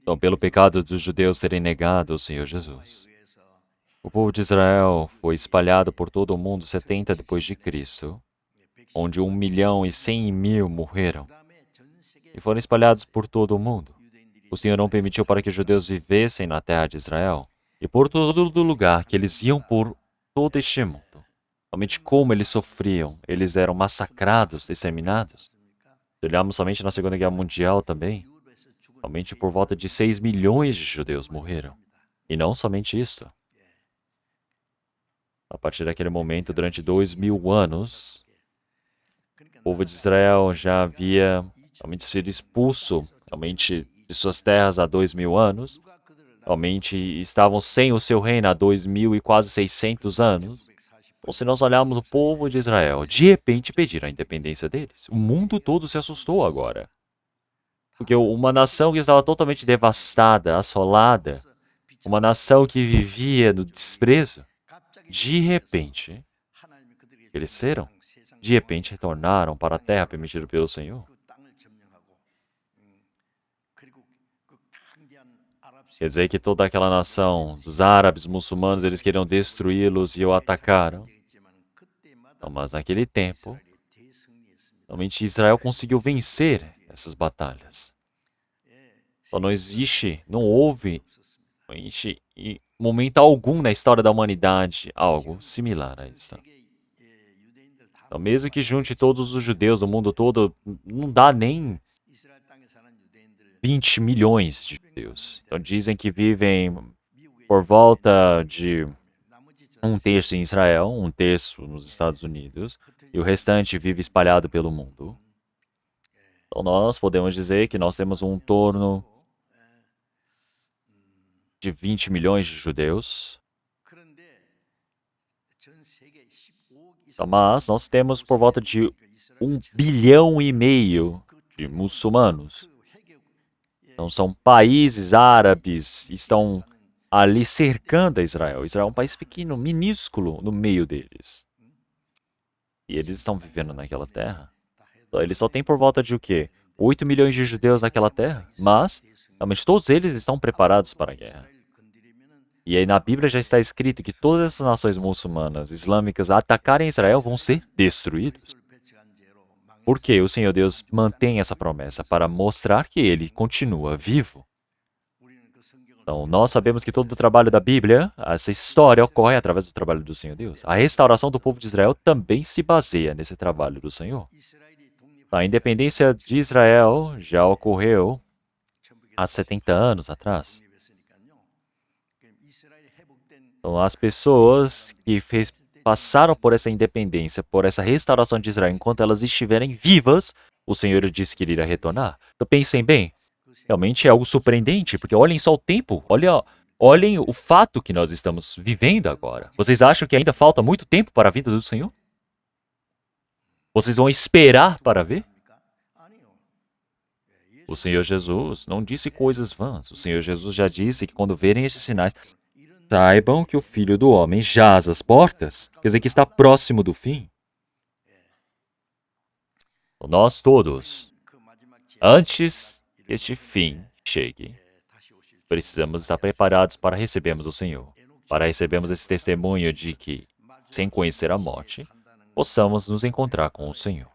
Então, pelo pecado dos judeus terem negado o Senhor Jesus, o povo de Israel foi espalhado por todo o mundo 70 depois de Cristo, onde 1.100.000 morreram e foram espalhados por todo o mundo. O Senhor não permitiu para que os judeus vivessem na terra de Israel e por todo lugar que eles iam por todo este mundo. Realmente como eles sofriam, eles eram massacrados, exterminados. Se olharmos somente na Segunda Guerra Mundial também, realmente por volta de 6 milhões de judeus morreram. E não somente isso. A partir daquele momento, durante 2.000 anos, o povo de Israel já havia realmente sido expulso realmente de suas terras há 2.000 anos. Realmente estavam sem o seu reino há 2.000 e quase 600 anos. Então, se nós olharmos o povo de Israel, de repente pediram a independência deles. O mundo todo se assustou agora. Porque uma nação que estava totalmente devastada, assolada, uma nação que vivia no desprezo, de repente, cresceram, de repente retornaram para a terra permitida pelo Senhor. Quer dizer que toda aquela nação dos árabes, muçulmanos, eles queriam destruí-los e o atacaram. Então, mas naquele tempo, realmente Israel conseguiu vencer essas batalhas. Então não existe, não houve, em momento algum na história da humanidade algo similar a isso. Então, mesmo que junte todos os judeus do mundo todo, não dá nem 20 milhões de judeus. Então, dizem que vivem por volta de 1/3 em Israel, 1/3 nos Estados Unidos, e o restante vive espalhado pelo mundo. Então, nós podemos dizer que nós temos um torno de 20 milhões de judeus. Mas nós temos por volta de 1,5 bilhão de muçulmanos. Então são países árabes, estão ali cercando a Israel. Israel é um país pequeno, minúsculo no meio deles. E eles estão vivendo naquela terra. Então, eles só têm por volta de o quê? 8 milhões de judeus naquela terra. Mas, realmente, todos eles estão preparados para a guerra. E aí na Bíblia já está escrito que todas essas nações muçulmanas, islâmicas, atacarem Israel vão ser destruídos. Por que o Senhor Deus mantém essa promessa? Para mostrar que Ele continua vivo. Então, nós sabemos que todo o trabalho da Bíblia, essa história ocorre através do trabalho do Senhor Deus. A restauração do povo de Israel também se baseia nesse trabalho do Senhor. A independência de Israel já ocorreu há 70 anos atrás. Então, as pessoas que passaram por essa independência, por essa restauração de Israel, enquanto elas estiverem vivas, o Senhor disse que ele iria retornar. Então, pensem bem, realmente é algo surpreendente, porque olhem só o tempo, olhem o fato que nós estamos vivendo agora. Vocês acham que ainda falta muito tempo para a vinda do Senhor? Vocês vão esperar para ver? O Senhor Jesus não disse coisas vãs. O Senhor Jesus já disse que quando verem esses sinais, saibam que o Filho do Homem jaz às portas, quer dizer que está próximo do fim. Nós todos, antes que este fim chegue, precisamos estar preparados para recebermos o Senhor, para recebermos esse testemunho de que, sem conhecer a morte, possamos nos encontrar com o Senhor.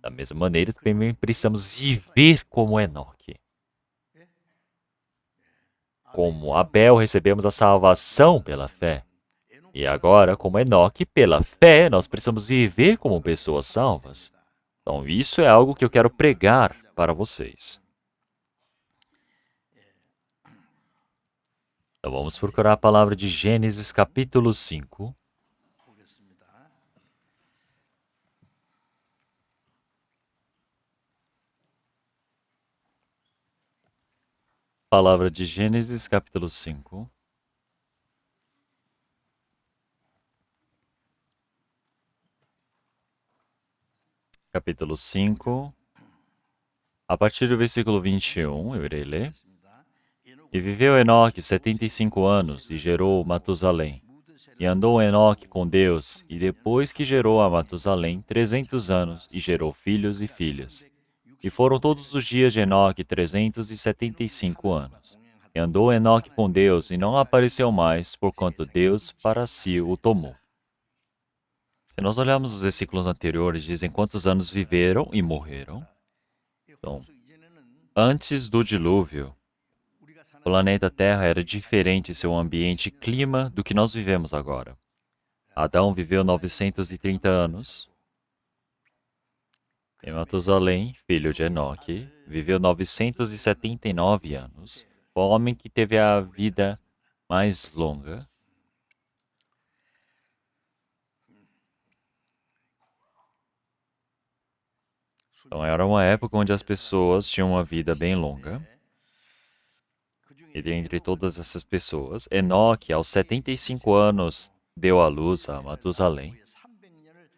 Da mesma maneira, também precisamos viver como Enoque. Como Abel, recebemos a salvação pela fé. E agora, como Enoque, pela fé, nós precisamos viver como pessoas salvas. Então, isso é algo que eu quero pregar para vocês. Então, vamos procurar a palavra de Gênesis, capítulo 5. Palavra de Gênesis, capítulo 5. Capítulo 5. A partir do versículo 21, eu irei ler. E viveu Enoque 75 anos e gerou Matusalém. E andou Enoque com Deus, e depois que gerou a Matusalém 300 anos, e gerou filhos e filhas. E foram todos os dias de Enoque 375 anos. E andou Enoque com Deus, e não apareceu mais, porquanto Deus para si o tomou. Se nós olharmos os versículos anteriores, dizem quantos anos viveram e morreram. Então, antes do dilúvio, o planeta Terra era diferente em seu ambiente e clima do que nós vivemos agora. Adão viveu 930 anos. E Matusalém, filho de Enoque, viveu 979 anos. O homem que teve a vida mais longa. Então, era uma época onde as pessoas tinham uma vida bem longa. E dentre todas essas pessoas, Enoque, aos 75 anos, deu à luz a Matusalém.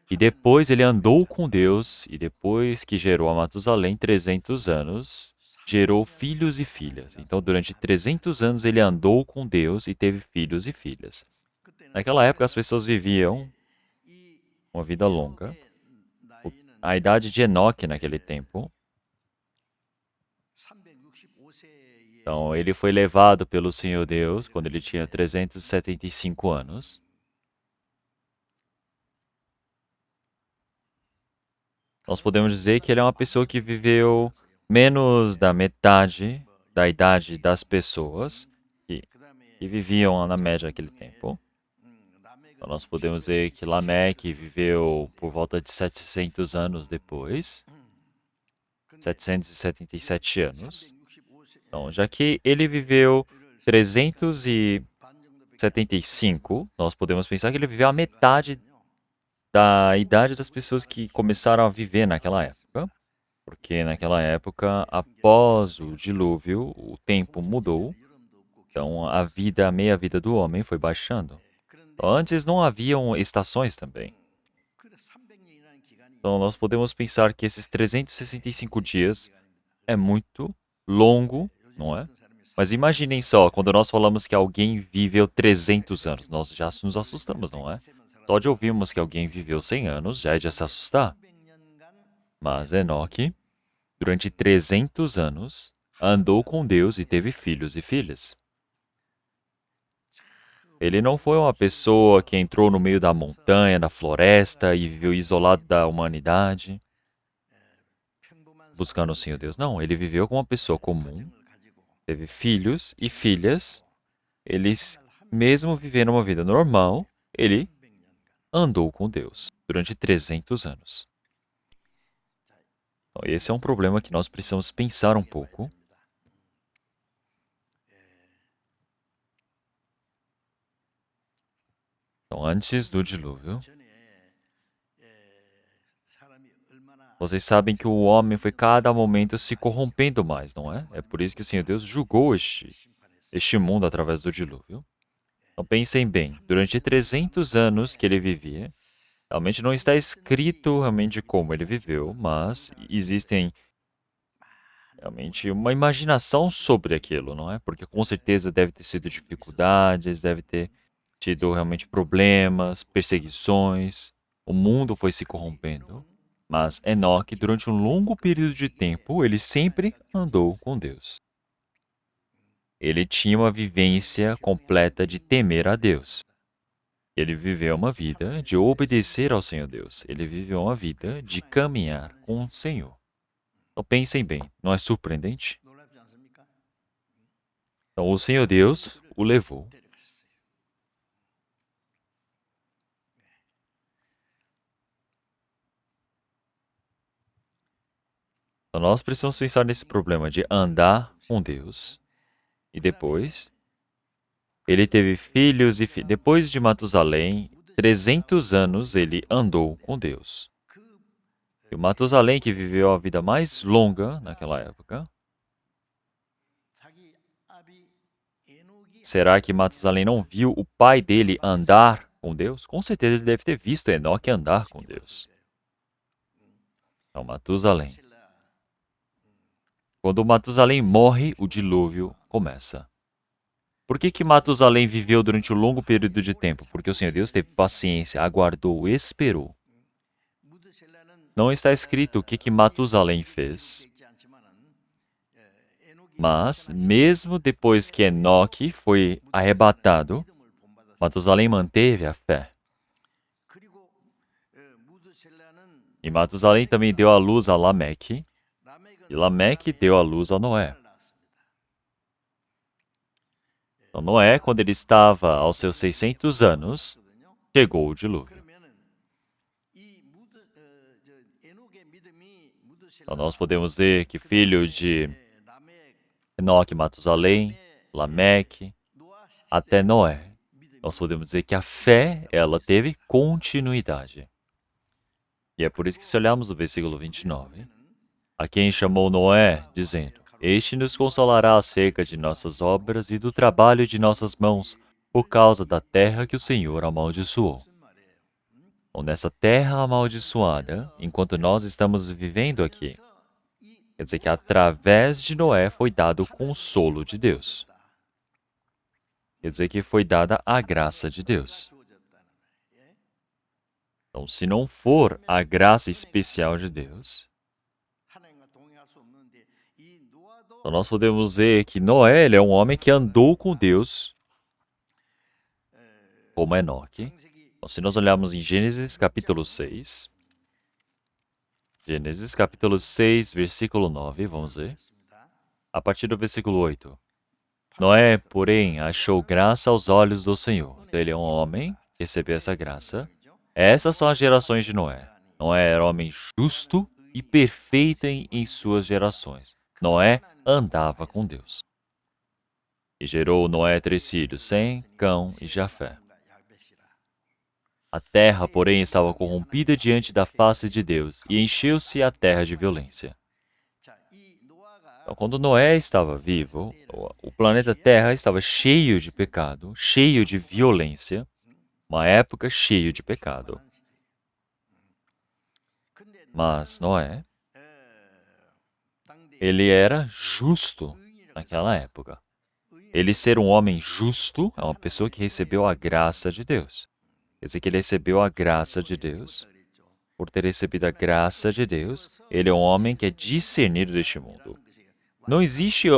E depois ele andou com Deus, e depois que gerou a Matusalém, 300 anos, gerou filhos e filhas. Então, durante 300 anos, ele andou com Deus e teve filhos e filhas. Naquela época, as pessoas viviam uma vida longa. A idade de Enoque naquele tempo. Então, ele foi levado pelo Senhor Deus quando ele tinha 375 anos. Nós podemos dizer que ele é uma pessoa que viveu menos da metade da idade das pessoas que viviam na média naquele tempo. Então, nós podemos dizer que Lameque viveu por volta de 700 anos depois, 777 anos. Então, já que ele viveu 375, nós podemos pensar que ele viveu a metade da idade das pessoas que começaram a viver naquela época. Porque naquela época, após o dilúvio, o tempo mudou. Então, a meia-vida do homem foi baixando. Então, antes não haviam estações também. Então, nós podemos pensar que esses 365 dias é muito longo, não é? Mas imaginem só, quando nós falamos que alguém viveu 300 anos, nós já nos assustamos, não é? Só de ouvirmos que alguém viveu 100 anos, já é de se assustar. Mas Enoque, durante 300 anos, andou com Deus e teve filhos e filhas. Ele não foi uma pessoa que entrou no meio da montanha, da floresta e viveu isolado da humanidade. buscando o Senhor Deus. Não, ele viveu como uma pessoa comum, teve filhos e filhas. Eles, mesmo vivendo uma vida normal, ele andou com Deus durante 300 anos. Então, esse é um problema que nós precisamos pensar um pouco. Então, antes do dilúvio, vocês sabem que o homem foi cada momento se corrompendo mais, não é? É por isso que o Senhor Deus julgou este mundo através do dilúvio. Então pensem bem, durante 300 anos que ele vivia, realmente não está escrito realmente como ele viveu, mas existem realmente uma imaginação sobre aquilo, não é? Porque com certeza deve ter sido dificuldades, deve ter tido realmente problemas, perseguições, o mundo foi se corrompendo. Mas Enoque, durante um longo período de tempo, ele sempre andou com Deus. Ele tinha uma vivência completa de temer a Deus. Ele viveu uma vida de obedecer ao Senhor Deus. Ele viveu uma vida de caminhar com o Senhor. Então pensem bem, não é surpreendente? Então o Senhor Deus o levou. Então nós precisamos pensar nesse problema de andar com Deus. E depois, ele teve filhos e depois de Matusalém, 300 anos ele andou com Deus. E o Matusalém, que viveu a vida mais longa naquela época, será que Matusalém não viu o pai dele andar com Deus? Com certeza ele deve ter visto Enoque andar com Deus. Então, Matusalém. Quando Matusalém morre, o dilúvio começa. Por que Matusalém viveu durante um longo período de tempo? Porque o Senhor Deus teve paciência, aguardou, esperou. Não está escrito o que Matusalém fez. Mas, mesmo depois que Enoque foi arrebatado, Matusalém manteve a fé. E Matusalém também deu à luz a Lameque, e Lameque deu à luz a Noé. Então, Noé, quando ele estava aos seus 600 anos, chegou o dilúvio. Então, nós podemos ver que filho de Enoque, Matusalém, Lameque, até Noé, nós podemos dizer que a fé, ela teve continuidade. E é por isso que se olharmos o versículo 29, a quem chamou Noé, dizendo, este nos consolará acerca de nossas obras e do trabalho de nossas mãos, por causa da terra que o Senhor amaldiçoou. Ou nessa terra amaldiçoada, enquanto nós estamos vivendo aqui, quer dizer que através de Noé foi dado o consolo de Deus. Quer dizer que foi dada a graça de Deus. Então, se não for a graça especial de Deus, então nós podemos ver que Noé ele é um homem que andou com Deus, como Enoque. Então, se nós olharmos em Gênesis capítulo 6, Gênesis capítulo 6, versículo 9, vamos ver. A partir do versículo 8. Noé, porém, achou graça aos olhos do Senhor. Então, ele é um homem que recebeu essa graça. Essas são as gerações de Noé. Noé era homem justo e perfeito em suas gerações. Noé andava com Deus. E gerou Noé 3 filhos, Sem, Cão e Jafé. A terra, porém, estava corrompida diante da face de Deus, e encheu-se a terra de violência. Então, quando Noé estava vivo, o planeta Terra estava cheio de pecado, cheio de violência, uma época cheia de pecado. Mas Noé, ele era justo naquela época. Ele ser um homem justo é uma pessoa que recebeu a graça de Deus. Quer dizer que ele recebeu a graça de Deus. Por ter recebido a graça de Deus, ele é um homem que é discernido deste mundo. Não existe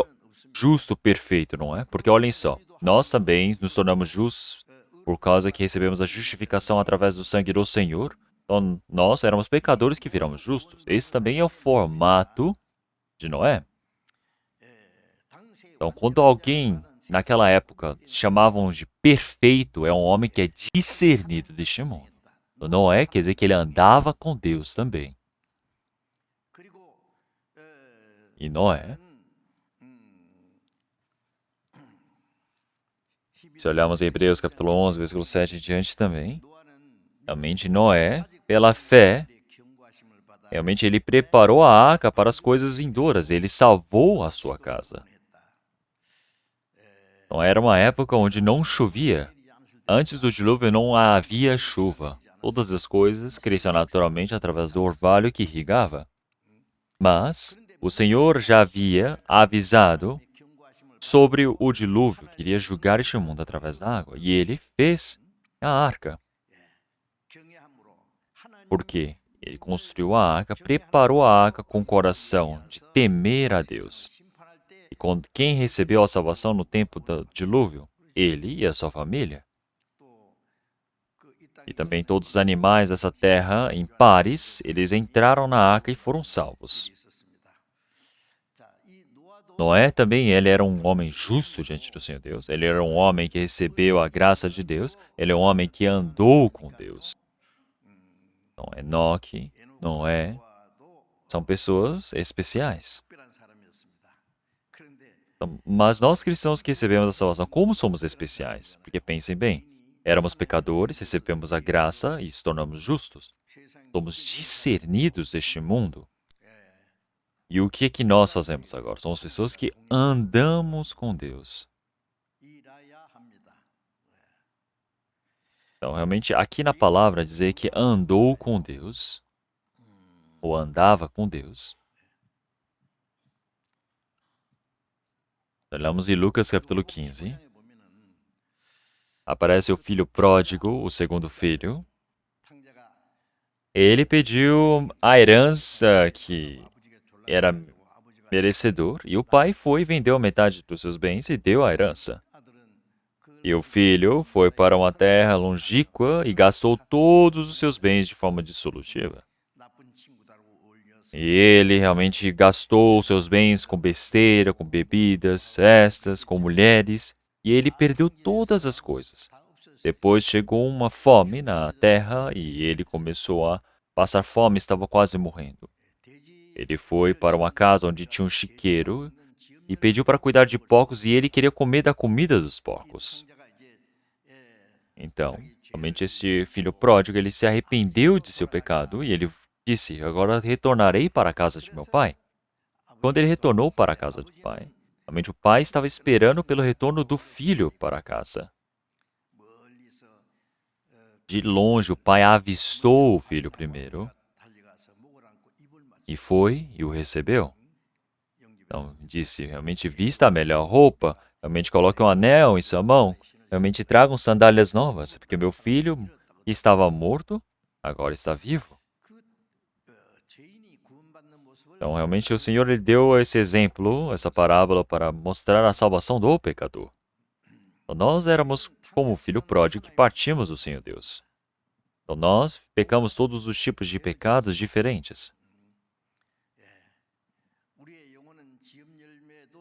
justo perfeito, não é? Porque olhem só, nós também nos tornamos justos por causa que recebemos a justificação através do sangue do Senhor. Então, nós éramos pecadores que viramos justos. Esse também é o formato de Noé. Então, quando alguém, naquela época, chamavam de perfeito, é um homem que é discernido deste mundo. Então, Noé quer dizer que ele andava com Deus também. E Noé, se olharmos em Hebreus capítulo 11, versículo 7 em diante também, realmente Noé, pela fé, realmente ele preparou a arca para as coisas vindouras, ele salvou a sua casa. Então era uma época onde não chovia. Antes do dilúvio não havia chuva. Todas as coisas cresciam naturalmente através do orvalho que irrigava. Mas o Senhor já havia avisado sobre o dilúvio, queria julgar este mundo através da água. E ele fez a arca. Por quê? Ele construiu a arca, preparou a arca com o coração de temer a Deus. E quando quem recebeu a salvação no tempo do dilúvio? Ele e a sua família. E também todos os animais dessa terra, em pares, eles entraram na arca e foram salvos. Noé também, ele era um homem justo diante do Senhor Deus. Ele era um homem que recebeu a graça de Deus. Ele é um homem que andou com Deus. Então, Enoque, Noé, são pessoas especiais. Então, mas nós cristãos que recebemos a salvação, como somos especiais? Porque pensem bem, éramos pecadores, recebemos a graça e nos tornamos justos. Somos discernidos deste mundo. E o que é que nós fazemos agora? Somos pessoas que andamos com Deus. Então, realmente, aqui na palavra, dizer que andou com Deus, ou andava com Deus. Olhamos em Lucas capítulo 15. Aparece o filho pródigo, o segundo filho. Ele pediu a herança que era merecedor, e o pai foi e vendeu metade dos seus bens e deu a herança. E o filho foi para uma terra longínqua e gastou todos os seus bens de forma dissolutiva. E ele realmente gastou os seus bens com besteira, com bebidas, festas, com mulheres, e ele perdeu todas as coisas. Depois chegou uma fome na terra e ele começou a passar fome, estava quase morrendo. Ele foi para uma casa onde tinha um chiqueiro e pediu para cuidar de porcos e ele queria comer da comida dos porcos. Então, realmente esse filho pródigo, ele se arrependeu de seu pecado e ele disse, agora retornarei para a casa de meu pai. Quando ele retornou para a casa do pai, realmente o pai estava esperando pelo retorno do filho para a casa. De longe, o pai avistou o filho primeiro e foi e o recebeu. Então, disse, realmente vista a melhor roupa, realmente coloque um anel em sua mão, realmente tragam sandálias novas, porque meu filho, que estava morto, agora está vivo. Então, realmente, o Senhor ele deu esse exemplo, essa parábola, para mostrar a salvação do pecador. Então, nós éramos como o filho pródigo que partimos do Senhor Deus. Então, nós pecamos todos os tipos de pecados diferentes.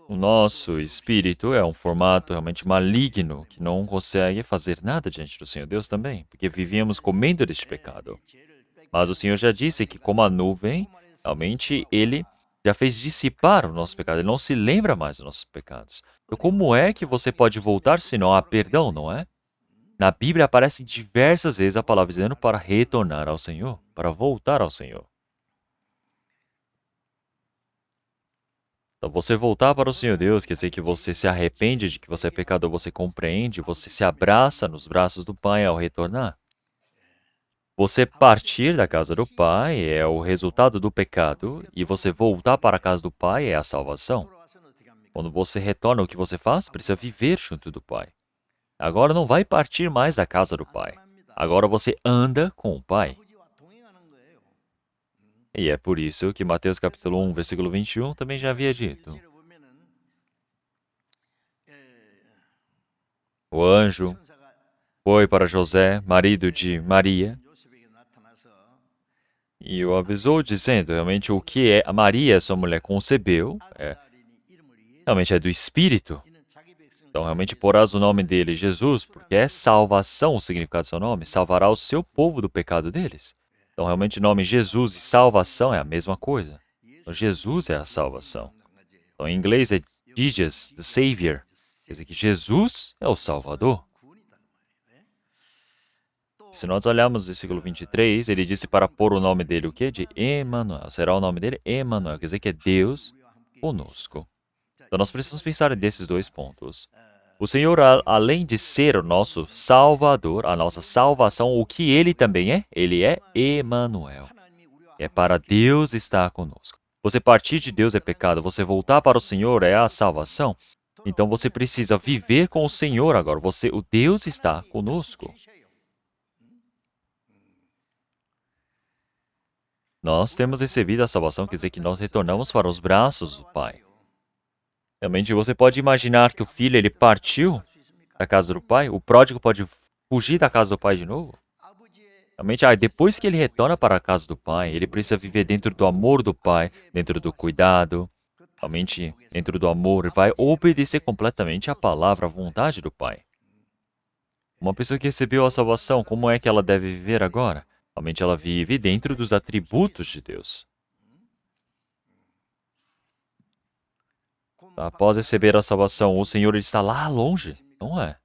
O nosso espírito é um formato realmente maligno, que não consegue fazer nada diante do Senhor Deus também, porque vivíamos comendo deste pecado. Mas o Senhor já disse que, como a nuvem, realmente Ele já fez dissipar o nosso pecado, Ele não se lembra mais dos nossos pecados. Então, como é que você pode voltar se não há perdão, não é? Na Bíblia aparece diversas vezes a palavra dizendo para retornar ao Senhor, para voltar ao Senhor. Então, você voltar para o Senhor Deus quer dizer que você se arrepende de que você é pecador, você compreende, você se abraça nos braços do Pai ao retornar. Você partir da casa do Pai é o resultado do pecado e você voltar para a casa do Pai é a salvação. Quando você retorna, o que você faz? Precisa viver junto do Pai. Agora não vai partir mais da casa do Pai. Agora você anda com o Pai. E é por isso que Mateus capítulo 1, versículo 21 também já havia dito. O anjo foi para José, marido de Maria, E o avisou, dizendo, realmente, o que é a Maria, sua mulher, concebeu, realmente é do Espírito. Então, realmente, porás o nome dele Jesus, porque é salvação o significado do seu nome, salvará o seu povo do pecado deles. Então, realmente, o nome Jesus e salvação é a mesma coisa. Então, Jesus é a salvação. Então, em inglês é Jesus, the Savior. Quer dizer que Jesus é o Salvador. Se nós olharmos o versículo 23, ele disse para pôr o nome dele o quê? De Emanuel. Será o nome dele Emanuel, quer dizer que é Deus conosco. Então nós precisamos pensar nesses dois pontos. O Senhor, além de ser o nosso Salvador, a nossa salvação, o que ele também é? Ele é Emanuel. É para Deus estar conosco. Você partir de Deus é pecado, você voltar para o Senhor é a salvação. Então você precisa viver com o Senhor agora. O Deus está conosco. Nós temos recebido a salvação, quer dizer que nós retornamos para os braços do Pai. Realmente, você pode imaginar que o filho ele partiu da casa do pai? O pródigo pode fugir da casa do pai de novo? Realmente, depois que ele retorna para a casa do pai, ele precisa viver dentro do amor do pai, dentro do cuidado, realmente dentro do amor, e vai obedecer completamente à palavra, à vontade do pai. Uma pessoa que recebeu a salvação, como é que ela deve viver agora? Realmente, ela vive dentro dos atributos de Deus. Após receber a salvação, o Senhor ele está lá longe, não é?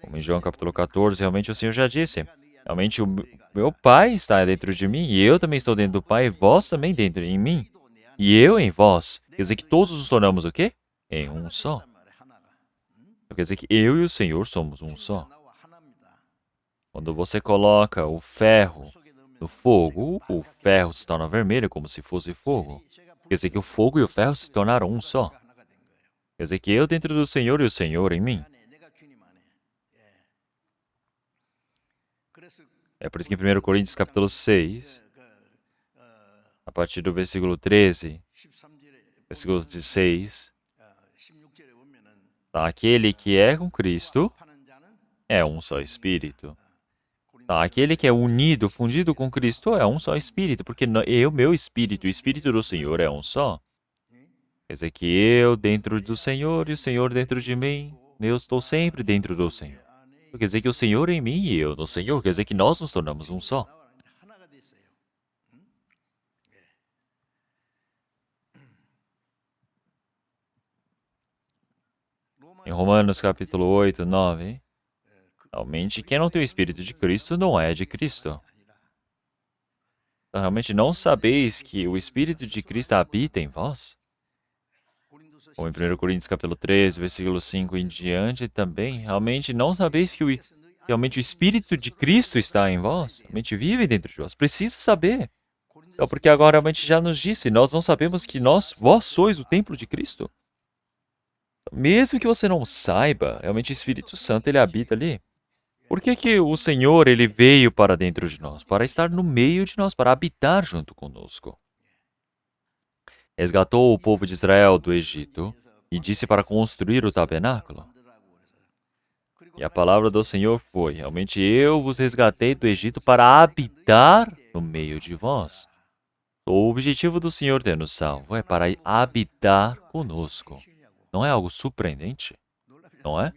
Como em João capítulo 14, realmente o Senhor já disse, realmente o meu Pai está dentro de mim, e eu também estou dentro do Pai, e vós também dentro em mim, e eu em vós. Quer dizer que todos nos tornamos o quê? Em um só. Quer dizer que eu e o Senhor somos um só. Quando você coloca o ferro no fogo, o ferro se torna vermelho como se fosse fogo. Quer dizer que o fogo e o ferro se tornaram um só. Quer dizer que eu dentro do Senhor e o Senhor em mim. É por isso que em 1 Coríntios capítulo 6, a partir do versículo 13, versículo 16, aquele que é com Cristo é um só Espírito. Aquele que é unido, fundido com Cristo é um só Espírito, porque eu, meu Espírito, o Espírito do Senhor é um só. Quer dizer que eu dentro do Senhor e o Senhor dentro de mim, eu estou sempre dentro do Senhor. Quer dizer que o Senhor em mim e eu no Senhor, quer dizer que nós nos tornamos um só. Em Romanos capítulo 8, 9, realmente quem não tem o Espírito de Cristo não é de Cristo. Então, realmente não sabeis que o Espírito de Cristo habita em vós? Como em 1 Coríntios capítulo 13, versículo 5 em diante também, realmente não sabeis que realmente o Espírito de Cristo está em vós? Realmente vive dentro de vós. Precisa saber. Então, porque agora realmente já nos disse, nós não sabemos que vós sois o templo de Cristo. Mesmo que você não saiba, realmente o Espírito Santo ele habita ali. Por que o Senhor ele veio para dentro de nós? Para estar no meio de nós, para habitar junto conosco. Resgatou o povo de Israel do Egito e disse para construir o tabernáculo. E a palavra do Senhor foi, realmente eu vos resgatei do Egito para habitar no meio de vós. O objetivo do Senhor ter nos salvo é para habitar conosco. Não é algo surpreendente? Não é?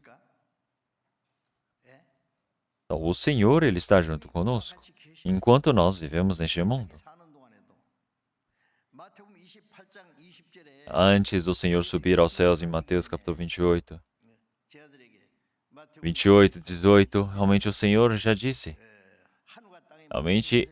Então, o Senhor, Ele está junto conosco, enquanto nós vivemos neste mundo. Antes do Senhor subir aos céus, em Mateus capítulo 28, 18, realmente o Senhor já disse, realmente,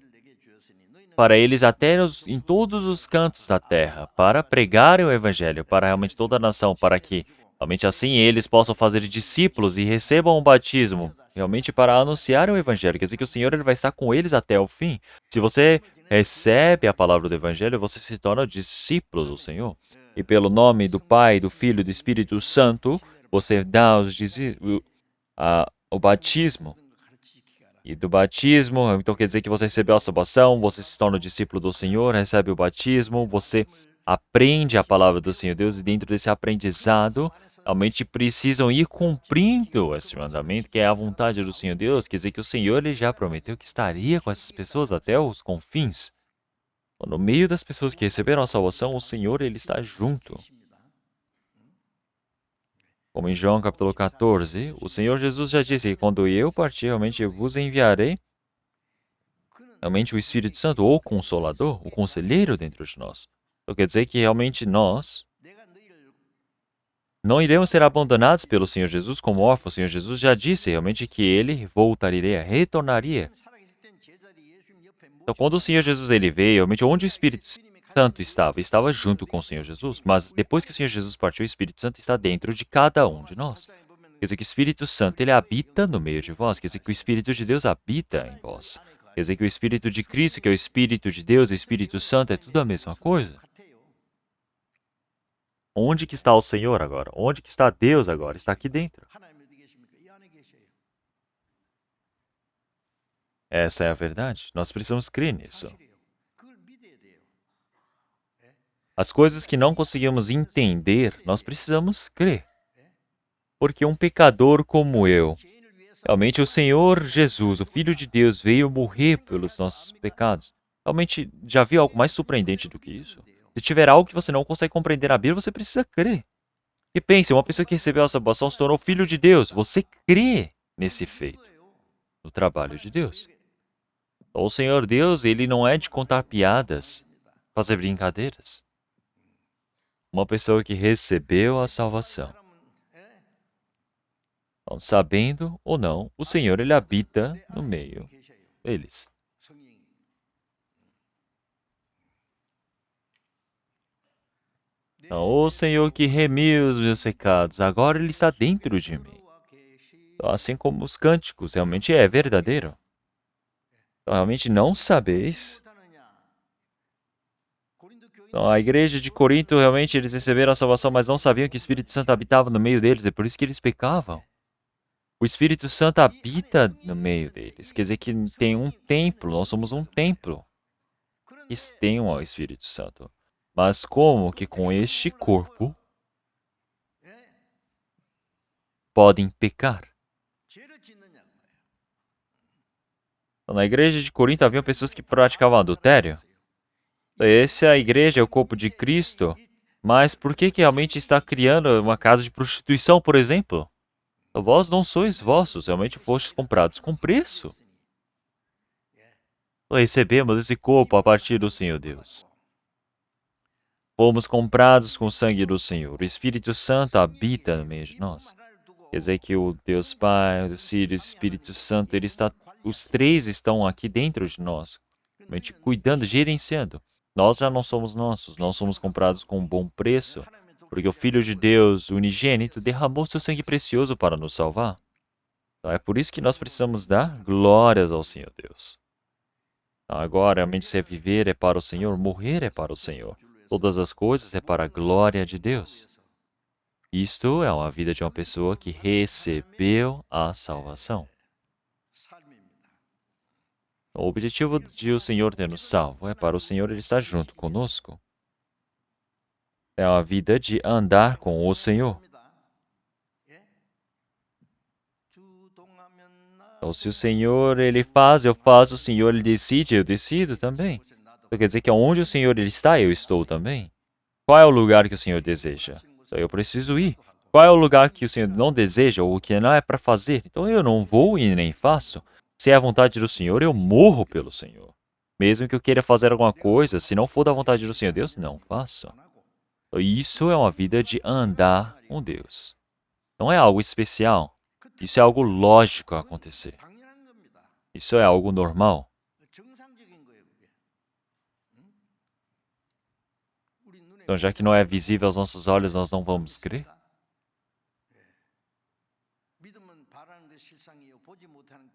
para eles até em todos os cantos da terra, para pregarem o Evangelho, para realmente toda a nação, para que realmente assim eles possam fazer discípulos e recebam o batismo, realmente para anunciar o Evangelho. Quer dizer que o Senhor ele vai estar com eles até o fim. Se você recebe a palavra do Evangelho, você se torna discípulo do Senhor. E pelo nome do Pai, do Filho e do Espírito Santo, você dá o batismo. E do batismo, então quer dizer que você recebeu a salvação, você se torna discípulo do Senhor, recebe o batismo, você aprende a palavra do Senhor Deus, e dentro desse aprendizado, realmente precisam ir cumprindo esse mandamento, que é a vontade do Senhor Deus. Quer dizer que o Senhor ele já prometeu que estaria com essas pessoas até os confins. No meio das pessoas que receberam a salvação, o Senhor ele está junto. Como em João capítulo 14, o Senhor Jesus já disse que quando eu partir, realmente eu vos enviarei realmente o Espírito Santo, ou o Consolador, o Conselheiro dentro de nós. Então quer dizer que realmente nós não iremos ser abandonados pelo Senhor Jesus como órfãos. O Senhor Jesus já disse realmente que Ele voltaria, retornaria. Então quando o Senhor Jesus ele veio, realmente onde o Espírito Santo estava? Estava junto com o Senhor Jesus. Mas depois que o Senhor Jesus partiu, o Espírito Santo está dentro de cada um de nós. Quer dizer que o Espírito Santo ele habita no meio de vós. Quer dizer que o Espírito de Deus habita em vós. Quer dizer que o Espírito de Cristo, que é o Espírito de Deus, o Espírito Santo, é tudo a mesma coisa. Onde que está o Senhor agora? Onde que está Deus agora? Está aqui dentro. Essa é a verdade. Nós precisamos crer nisso. As coisas que não conseguimos entender, nós precisamos crer. Porque um pecador como eu, realmente o Senhor Jesus, o Filho de Deus, veio morrer pelos nossos pecados. Realmente, já viu algo mais surpreendente do que isso? Se tiver algo que você não consegue compreender na Bíblia, você precisa crer. E pense, uma pessoa que recebeu a salvação se tornou filho de Deus. Você crê nesse feito, no trabalho de Deus. O Senhor Deus, ele não é de contar piadas, fazer brincadeiras. Uma pessoa que recebeu a salvação. Então, sabendo ou não, o Senhor, ele habita no meio deles. Então, o Senhor que remiu os meus pecados, agora ele está dentro de mim. Então, assim como os cânticos, realmente é verdadeiro. Então, realmente não sabeis. Então, a igreja de Corinto, realmente eles receberam a salvação, mas não sabiam que o Espírito Santo habitava no meio deles, é por isso que eles pecavam. O Espírito Santo habita no meio deles, quer dizer que tem um templo, nós somos um templo. Eles têm o Espírito Santo. Mas como que com este corpo podem pecar? Então, na igreja de Corinto havia pessoas que praticavam adultério. Essa é a igreja, é o corpo de Cristo. Mas por que realmente está criando uma casa de prostituição, por exemplo? Vós não sois vossos, realmente fostes comprados com preço. Recebemos esse corpo a partir do Senhor Deus. Fomos comprados com o sangue do Senhor. O Espírito Santo habita no meio de nós. Quer dizer que o Deus Pai, o Filho e o Espírito Santo, os três estão aqui dentro de nós, realmente cuidando, gerenciando. Nós já não somos nossos, nós somos comprados com um bom preço, porque o Filho de Deus, o unigênito, derramou seu sangue precioso para nos salvar. Então, é por isso que nós precisamos dar glórias ao Senhor Deus. Então, agora, realmente, se é viver é para o Senhor, morrer é para o Senhor. Todas as coisas é para a glória de Deus. Isto é uma vida de uma pessoa que recebeu a salvação. O objetivo de o Senhor ter nos salvo é para o Senhor ele estar junto conosco. É uma vida de andar com o Senhor. Então, se o Senhor ele faz, eu faço, o Senhor ele decide, eu decido também. Então, quer dizer que onde o Senhor ele está, eu estou também. Qual é o lugar que o Senhor deseja? Então, eu preciso ir. Qual é o lugar que o Senhor não deseja ou que não é para fazer? Então, eu não vou e nem faço. Se é a vontade do Senhor, eu morro pelo Senhor. Mesmo que eu queira fazer alguma coisa, se não for da vontade do Senhor Deus, não faço. Então, isso é uma vida de andar com Deus. Não é algo especial. Isso é algo lógico a acontecer. Isso é algo normal. Então, já que não é visível aos nossos olhos, nós não vamos crer?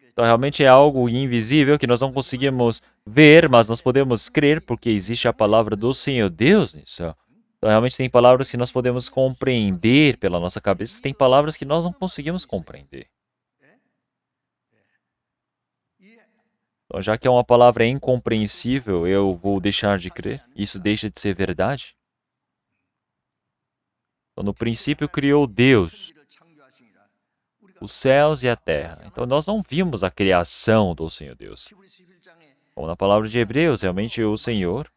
Então, realmente é algo invisível que nós não conseguimos ver, mas nós podemos crer porque existe a palavra do Senhor Deus nisso. Então, realmente tem palavras que nós podemos compreender pela nossa cabeça, tem palavras que nós não conseguimos compreender. Então, já que é uma palavra incompreensível, eu vou deixar de crer? Isso deixa de ser verdade? Então, no princípio criou Deus os céus e a terra. Então, nós não vimos a criação do Senhor Deus. Como na palavra de Hebreus, realmente o Senhor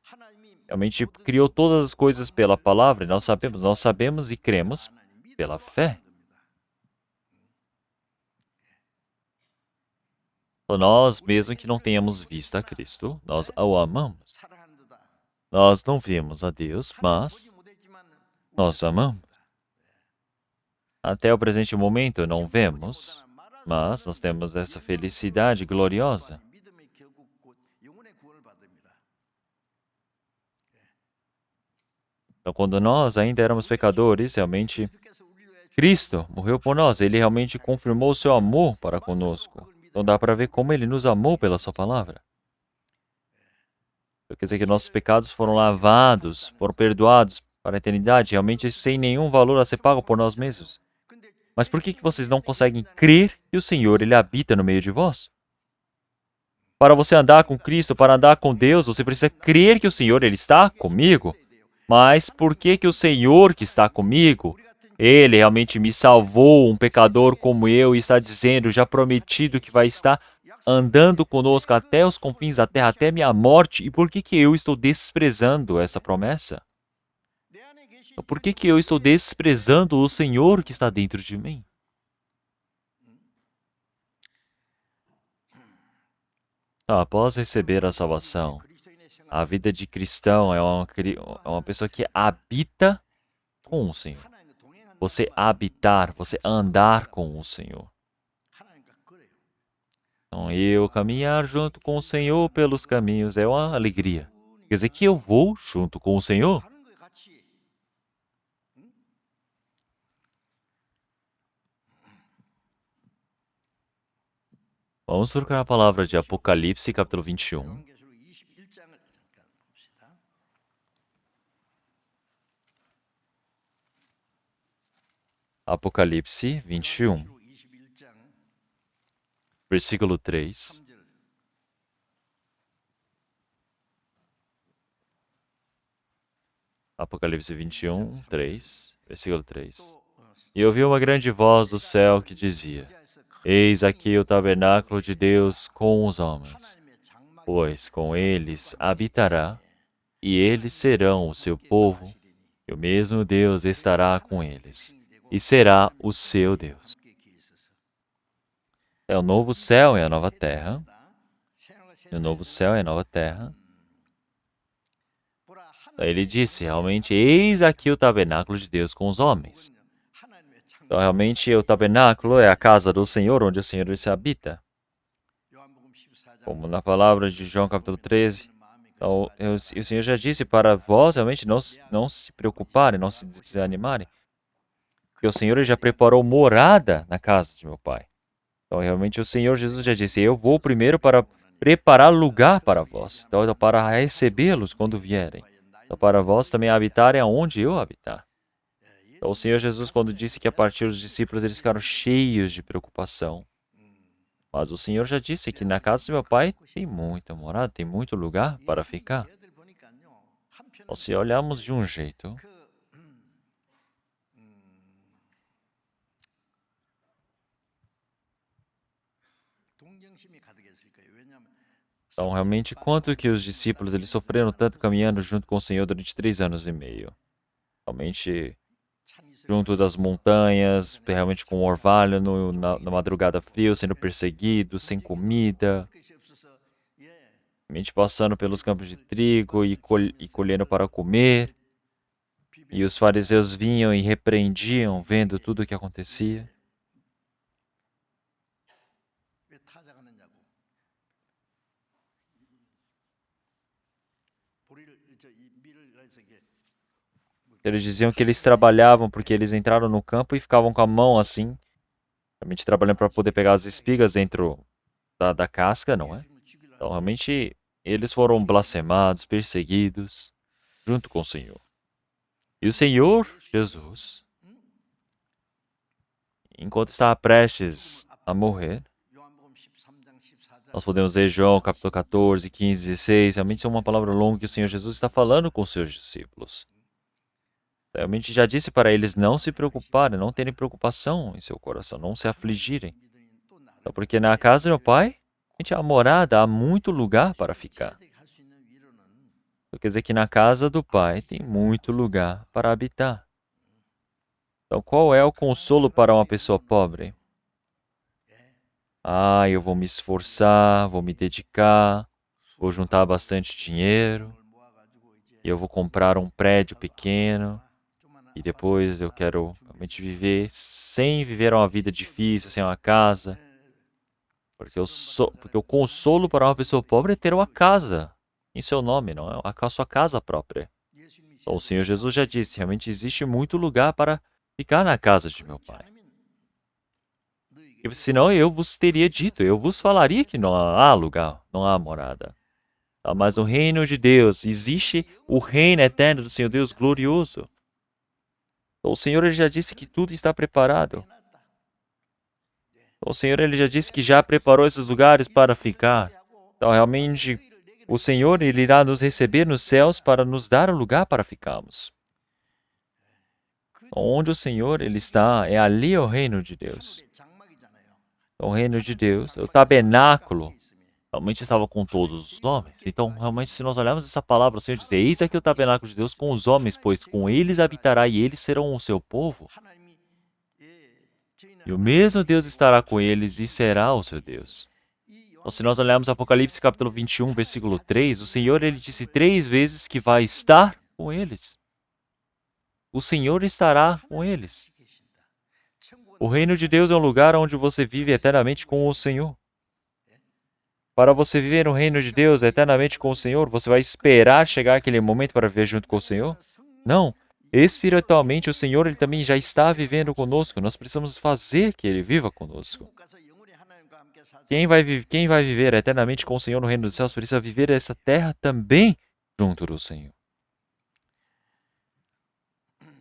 realmente criou todas as coisas pela palavra. E nós sabemos e cremos pela fé. Então, nós, mesmo que não tenhamos visto a Cristo, nós o amamos. Nós não vimos a Deus, mas nós amamos. Até o presente momento não vemos, mas nós temos essa felicidade gloriosa. Então, quando nós ainda éramos pecadores, realmente Cristo morreu por nós. Ele realmente confirmou o seu amor para conosco. Então, dá para ver como ele nos amou pela sua palavra. Quer dizer que nossos pecados foram lavados, foram perdoados para a eternidade, realmente sem nenhum valor a ser pago por nós mesmos. Mas por que vocês não conseguem crer que o Senhor, Ele habita no meio de vós? Para você andar com Cristo, para andar com Deus, você precisa crer que o Senhor, Ele está comigo. Mas por que o Senhor que está comigo, Ele realmente me salvou, um pecador como eu, e está dizendo, já prometido que vai estar andando conosco até os confins da terra, até minha morte, e por que eu estou desprezando essa promessa? Por que eu estou desprezando o Senhor que está dentro de mim? Então, após receber a salvação, a vida de cristão é uma pessoa que habita com o Senhor. Você habitar, você andar com o Senhor. Então, eu caminhar junto com o Senhor pelos caminhos é uma alegria. Quer dizer que eu vou junto com o Senhor. Vamos trocar a palavra de Apocalipse, capítulo 21. Apocalipse 21, versículo 3. Apocalipse 21, 3, versículo 3. E ouvi uma grande voz do céu que dizia: Eis aqui o tabernáculo de Deus com os homens, pois com eles habitará, e eles serão o seu povo, e o mesmo Deus estará com eles, e será o seu Deus. É o novo céu e a nova terra. E o novo céu e a nova terra. Ele disse, realmente, eis aqui o tabernáculo de Deus com os homens. Então, realmente, o tabernáculo é a casa do Senhor, onde o Senhor se habita. Como na palavra de João, capítulo 13. Então, o Senhor já disse para vós, realmente, não se preocuparem, não se desanimarem, porque o Senhor já preparou morada na casa de meu Pai. Então, realmente, o Senhor Jesus já disse, eu vou primeiro para preparar lugar para vós, então, para recebê-los quando vierem. Então, para vós também habitarem aonde eu habitar. Então, o Senhor Jesus, quando disse que a partir dos discípulos eles ficaram cheios de preocupação. Mas o Senhor já disse que na casa do meu Pai tem muita morada, tem muito lugar para ficar. Então, se olharmos de um jeito, então, realmente, quanto que os discípulos eles sofreram tanto caminhando junto com o Senhor durante 3 anos e meio? Realmente, junto das montanhas, realmente com o orvalho na madrugada fria, sendo perseguidos, sem comida, realmente passando pelos campos de trigo e colhendo para comer. E os fariseus vinham e repreendiam, vendo tudo o que acontecia. Eles diziam que eles trabalhavam porque eles entraram no campo e ficavam com a mão assim, realmente trabalhando para poder pegar as espigas dentro da casca, não é? Então, realmente, eles foram blasfemados, perseguidos, junto com o Senhor. E o Senhor Jesus, enquanto estava prestes a morrer, nós podemos ver João, capítulo 14, 15, 16, realmente é uma palavra longa que o Senhor Jesus está falando com os seus discípulos. Realmente já disse para eles não se preocuparem, não terem preocupação em seu coração, não se afligirem. Então, porque na casa do meu pai, gente, a morada, há muito lugar para ficar. Então, quer dizer que na casa do pai tem muito lugar para habitar. Então, qual é o consolo para uma pessoa pobre? Ah, eu vou me esforçar, vou me dedicar, vou juntar bastante dinheiro, e eu vou comprar um prédio pequeno, e depois eu quero realmente viver sem viver uma vida difícil, sem uma casa. Porque o consolo para uma pessoa pobre é ter uma casa em seu nome, não é? A sua casa própria. Então, o Senhor Jesus já disse, realmente existe muito lugar para ficar na casa de meu Pai. Senão eu vos teria dito, eu vos falaria que não há lugar, não há morada. Mas o reino de Deus, existe o reino eterno do Senhor Deus glorioso. O Senhor ele já disse que tudo está preparado. O Senhor ele já disse que já preparou esses lugares para ficar. Então, realmente, o Senhor ele irá nos receber nos céus para nos dar o lugar para ficarmos. Onde o Senhor ele está, é ali o reino de Deus. O reino de Deus, o tabernáculo, realmente estava com todos os homens. Então, realmente, se nós olharmos essa palavra, o Senhor diz, eis aqui o tabernáculo de Deus com os homens, pois com eles habitará e eles serão o seu povo. E o mesmo Deus estará com eles e será o seu Deus. Então, se nós olharmos Apocalipse capítulo 21, versículo 3, o Senhor ele disse 3 vezes que vai estar com eles. O Senhor estará com eles. O reino de Deus é um lugar onde você vive eternamente com o Senhor. Para você viver no reino de Deus eternamente com o Senhor, você vai esperar chegar aquele momento para viver junto com o Senhor? Não. Espiritualmente, o Senhor ele também já está vivendo conosco. Nós precisamos fazer que Ele viva conosco. Quem vai viver eternamente com o Senhor no reino dos céus precisa viver essa terra também junto do Senhor.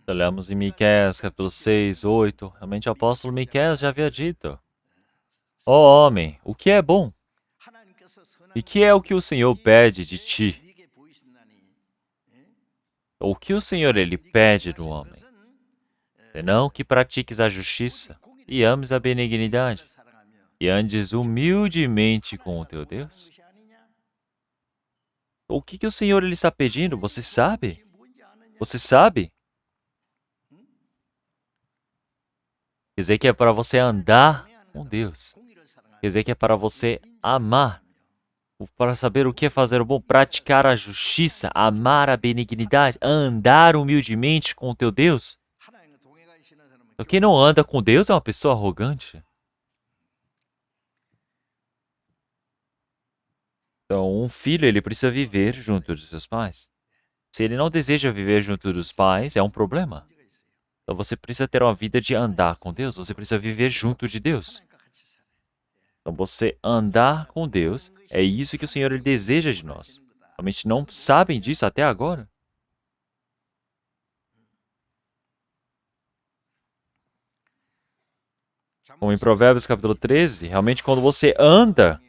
Olhamos em Miqueias, capítulo 6, 8. Realmente o apóstolo Miqueias já havia dito. Ó homem, o que é bom? E que é o que o Senhor pede de ti? O que o Senhor ele pede do homem? Senão que pratiques a justiça e ames a benignidade e andes humildemente com o teu Deus? O que o Senhor ele está pedindo? Você sabe? Você sabe? Quer dizer que é para você andar com Deus. Quer dizer que é para você amar. Para saber o que é fazer o bom, praticar a justiça, amar a benignidade, andar humildemente com o teu Deus. Então, quem não anda com Deus é uma pessoa arrogante. Então, um filho ele precisa viver junto dos seus pais. Se ele não deseja viver junto dos pais, é um problema. Então, você precisa ter uma vida de andar com Deus. Você precisa viver junto de Deus. Então, você andar com Deus, é isso que o Senhor ele deseja de nós. Realmente não sabem disso até agora. Como em Provérbios capítulo 13, realmente quando você anda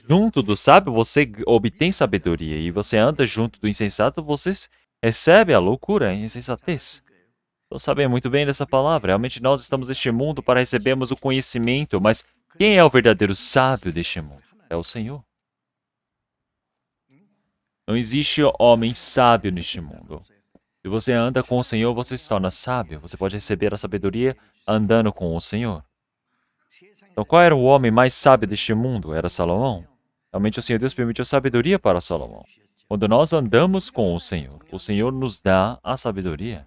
junto do sábio, você obtém sabedoria. E você anda junto do insensato, você recebe a loucura, a insensatez. Então sabem muito bem dessa palavra. Realmente nós estamos neste mundo para recebermos o conhecimento, mas quem é o verdadeiro sábio deste mundo? É o Senhor. Não existe homem sábio neste mundo. Se você anda com o Senhor, você se torna sábio. Você pode receber a sabedoria andando com o Senhor. Então, qual era o homem mais sábio deste mundo? Era Salomão. Realmente, o Senhor Deus permitiu sabedoria para Salomão. Quando nós andamos com o Senhor nos dá a sabedoria.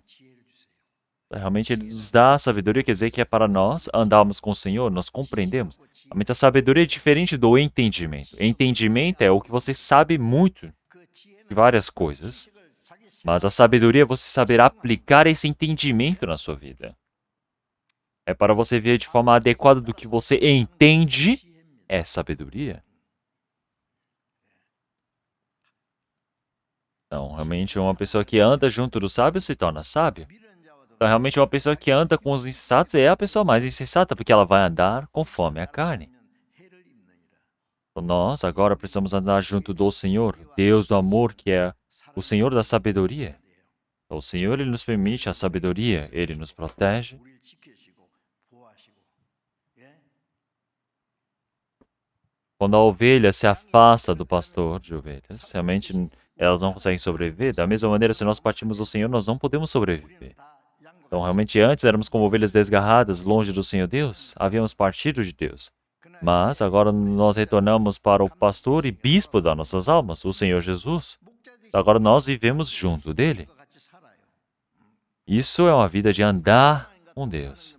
Realmente, Ele nos dá a sabedoria, quer dizer que é para nós andarmos com o Senhor, nós compreendemos. Realmente, a sabedoria é diferente do entendimento. Entendimento é o que você sabe muito de várias coisas, mas a sabedoria é você saber aplicar esse entendimento na sua vida. É para você ver de forma adequada do que você entende, é sabedoria. Então, realmente, uma pessoa que anda junto do sábio se torna sábio. Então, realmente, uma pessoa que anda com os insensatos é a pessoa mais insensata, porque ela vai andar conforme a carne. Então, nós agora precisamos andar junto do Senhor, Deus do amor, que é o Senhor da sabedoria. Então, o Senhor, Ele nos permite a sabedoria, Ele nos protege. Quando a ovelha se afasta do pastor de ovelhas, realmente elas não conseguem sobreviver. Da mesma maneira, se nós partimos do Senhor, nós não podemos sobreviver. Então, realmente, antes éramos como ovelhas desgarradas, longe do Senhor Deus. Havíamos partido de Deus. Mas agora nós retornamos para o pastor e bispo das nossas almas, o Senhor Jesus. Agora nós vivemos junto dele. Isso é uma vida de andar com Deus.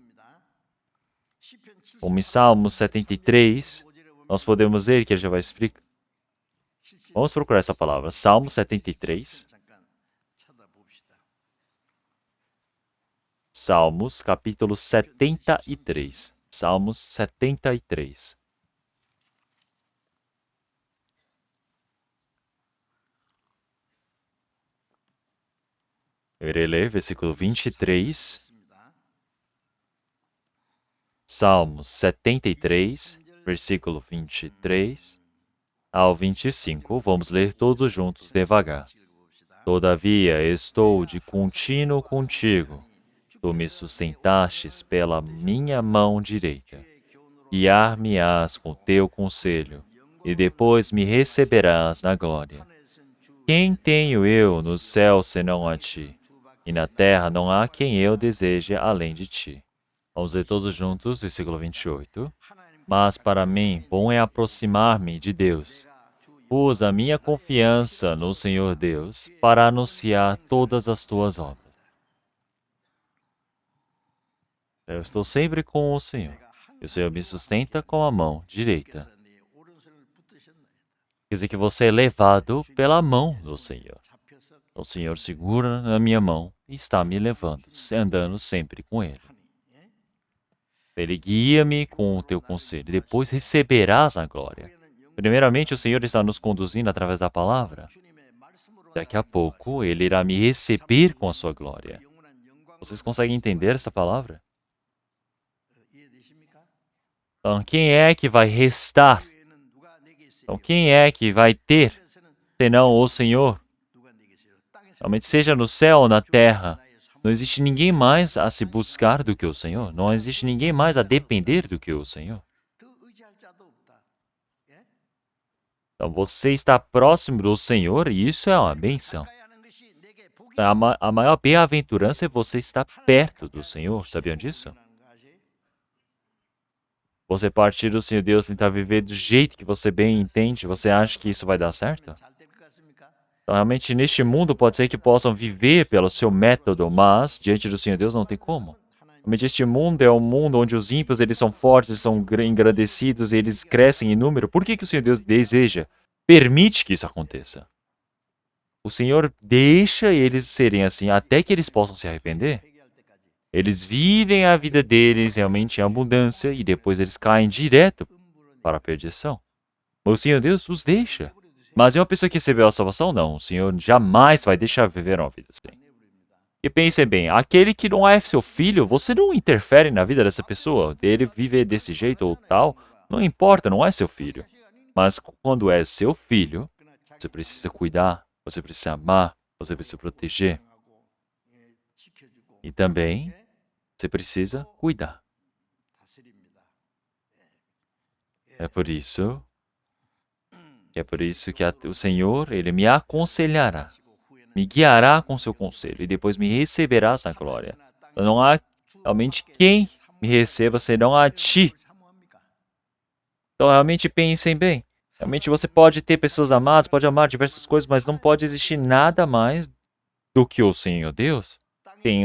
Como em Salmos 73, nós podemos ver que ele já vai explicar. Vamos procurar essa palavra. Salmo 73. Salmos, capítulo 73. Salmos 73. Eu irei ler versículo 23. Salmos 73, versículo 23 ao 25. Vamos ler todos juntos devagar. Todavia estou de contínuo contigo. Tu me sustentastes pela minha mão direita. Guiar-me-ás com teu conselho, e depois me receberás na glória. Quem tenho eu no céu senão a ti? E na terra não há quem eu deseje além de ti. Vamos ler todos juntos, versículo 28. Mas para mim, bom é aproximar-me de Deus. Pus a minha confiança no Senhor Deus para anunciar todas as tuas obras. Eu estou sempre com o Senhor. E o Senhor me sustenta com a mão direita. Quer dizer que você é levado pela mão do Senhor. O Senhor segura na minha mão e está me levando, andando sempre com Ele. Ele guia-me com o teu conselho, depois receberás a glória. Primeiramente, o Senhor está nos conduzindo através da palavra. Daqui a pouco, Ele irá me receber com a sua glória. Vocês conseguem entender essa palavra? Então, quem é que vai restar? Então, quem é que vai ter, senão o Senhor? Realmente, seja no céu ou na terra, não existe ninguém mais a se buscar do que o Senhor. Não existe ninguém mais a depender do que o Senhor. Então, você está próximo do Senhor e isso é uma benção. A maior bem-aventurança é você estar perto do Senhor. Sabiam disso? Você partir do Senhor Deus, tentar viver do jeito que você bem entende, você acha que isso vai dar certo? Então, realmente, neste mundo, pode ser que possam viver pelo seu método, mas diante do Senhor Deus não tem como. Realmente, este mundo é um mundo onde os ímpios eles são fortes, eles são engrandecidos, eles crescem em número. Por que o Senhor Deus deseja, permite que isso aconteça? O Senhor deixa eles serem assim até que eles possam se arrepender. Eles vivem a vida deles realmente em abundância e depois eles caem direto para a perdição. O Senhor Deus os deixa. Mas é uma pessoa que recebeu a salvação? Não. O Senhor jamais vai deixar viver uma vida assim. E pensem bem, aquele que não é seu filho, você não interfere na vida dessa pessoa. Ele viver desse jeito ou tal, não importa, não é seu filho. Mas quando é seu filho, você precisa cuidar, você precisa amar, você precisa proteger. E também, você precisa cuidar. É por isso que o Senhor, Ele me aconselhará, me guiará com seu conselho e depois me receberás na glória. Não há realmente quem me receba senão a ti. Então, realmente pensem bem. Realmente você pode ter pessoas amadas, pode amar diversas coisas, mas não pode existir nada mais do que o Senhor Deus. Tem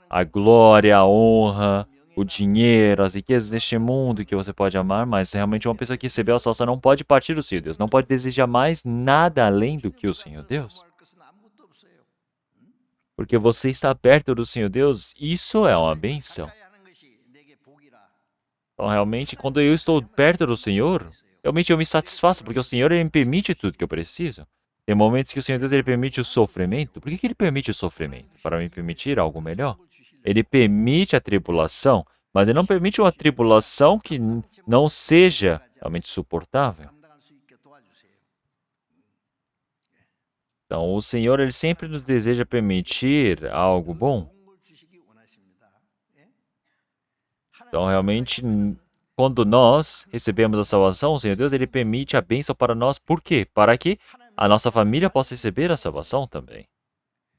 a glória, a honra, o dinheiro, as riquezas deste mundo que você pode amar, mas realmente uma pessoa que recebeu a salvação não pode partir do Senhor Deus, não pode desejar mais nada além do que o Senhor Deus. Porque você está perto do Senhor Deus, isso é uma benção. Então, realmente, quando eu estou perto do Senhor, realmente eu me satisfaço, porque o Senhor Ele me permite tudo que eu preciso. Tem momentos que o Senhor Deus Ele permite o sofrimento. Por que Ele permite o sofrimento? Para me permitir algo melhor. Ele permite a tribulação, mas Ele não permite uma tribulação que não seja realmente suportável. Então, o Senhor, Ele sempre nos deseja permitir algo bom. Então, realmente, quando nós recebemos a salvação, o Senhor Deus, Ele permite a bênção para nós. Por quê? Para que a nossa família possa receber a salvação também.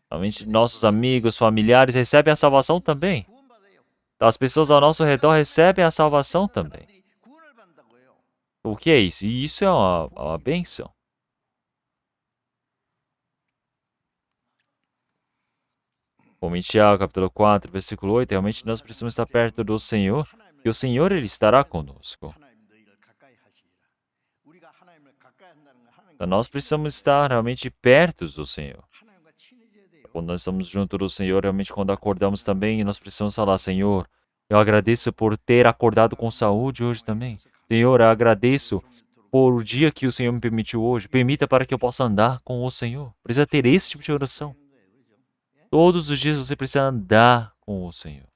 Realmente, nossos amigos, familiares recebem a salvação também. Então, as pessoas ao nosso redor recebem a salvação também. O que é isso? E isso é uma bênção. Como em Tiago, capítulo 4, versículo 8, realmente nós precisamos estar perto do Senhor, e o Senhor, Ele estará conosco. Então, nós precisamos estar realmente perto do Senhor. Quando nós estamos junto do Senhor, realmente quando acordamos também, nós precisamos falar, Senhor, eu agradeço por ter acordado com saúde hoje também. Senhor, eu agradeço por o dia que o Senhor me permitiu hoje. Permita para que eu possa andar com o Senhor. Precisa ter esse tipo de oração. Todos os dias você precisa andar com o Senhor.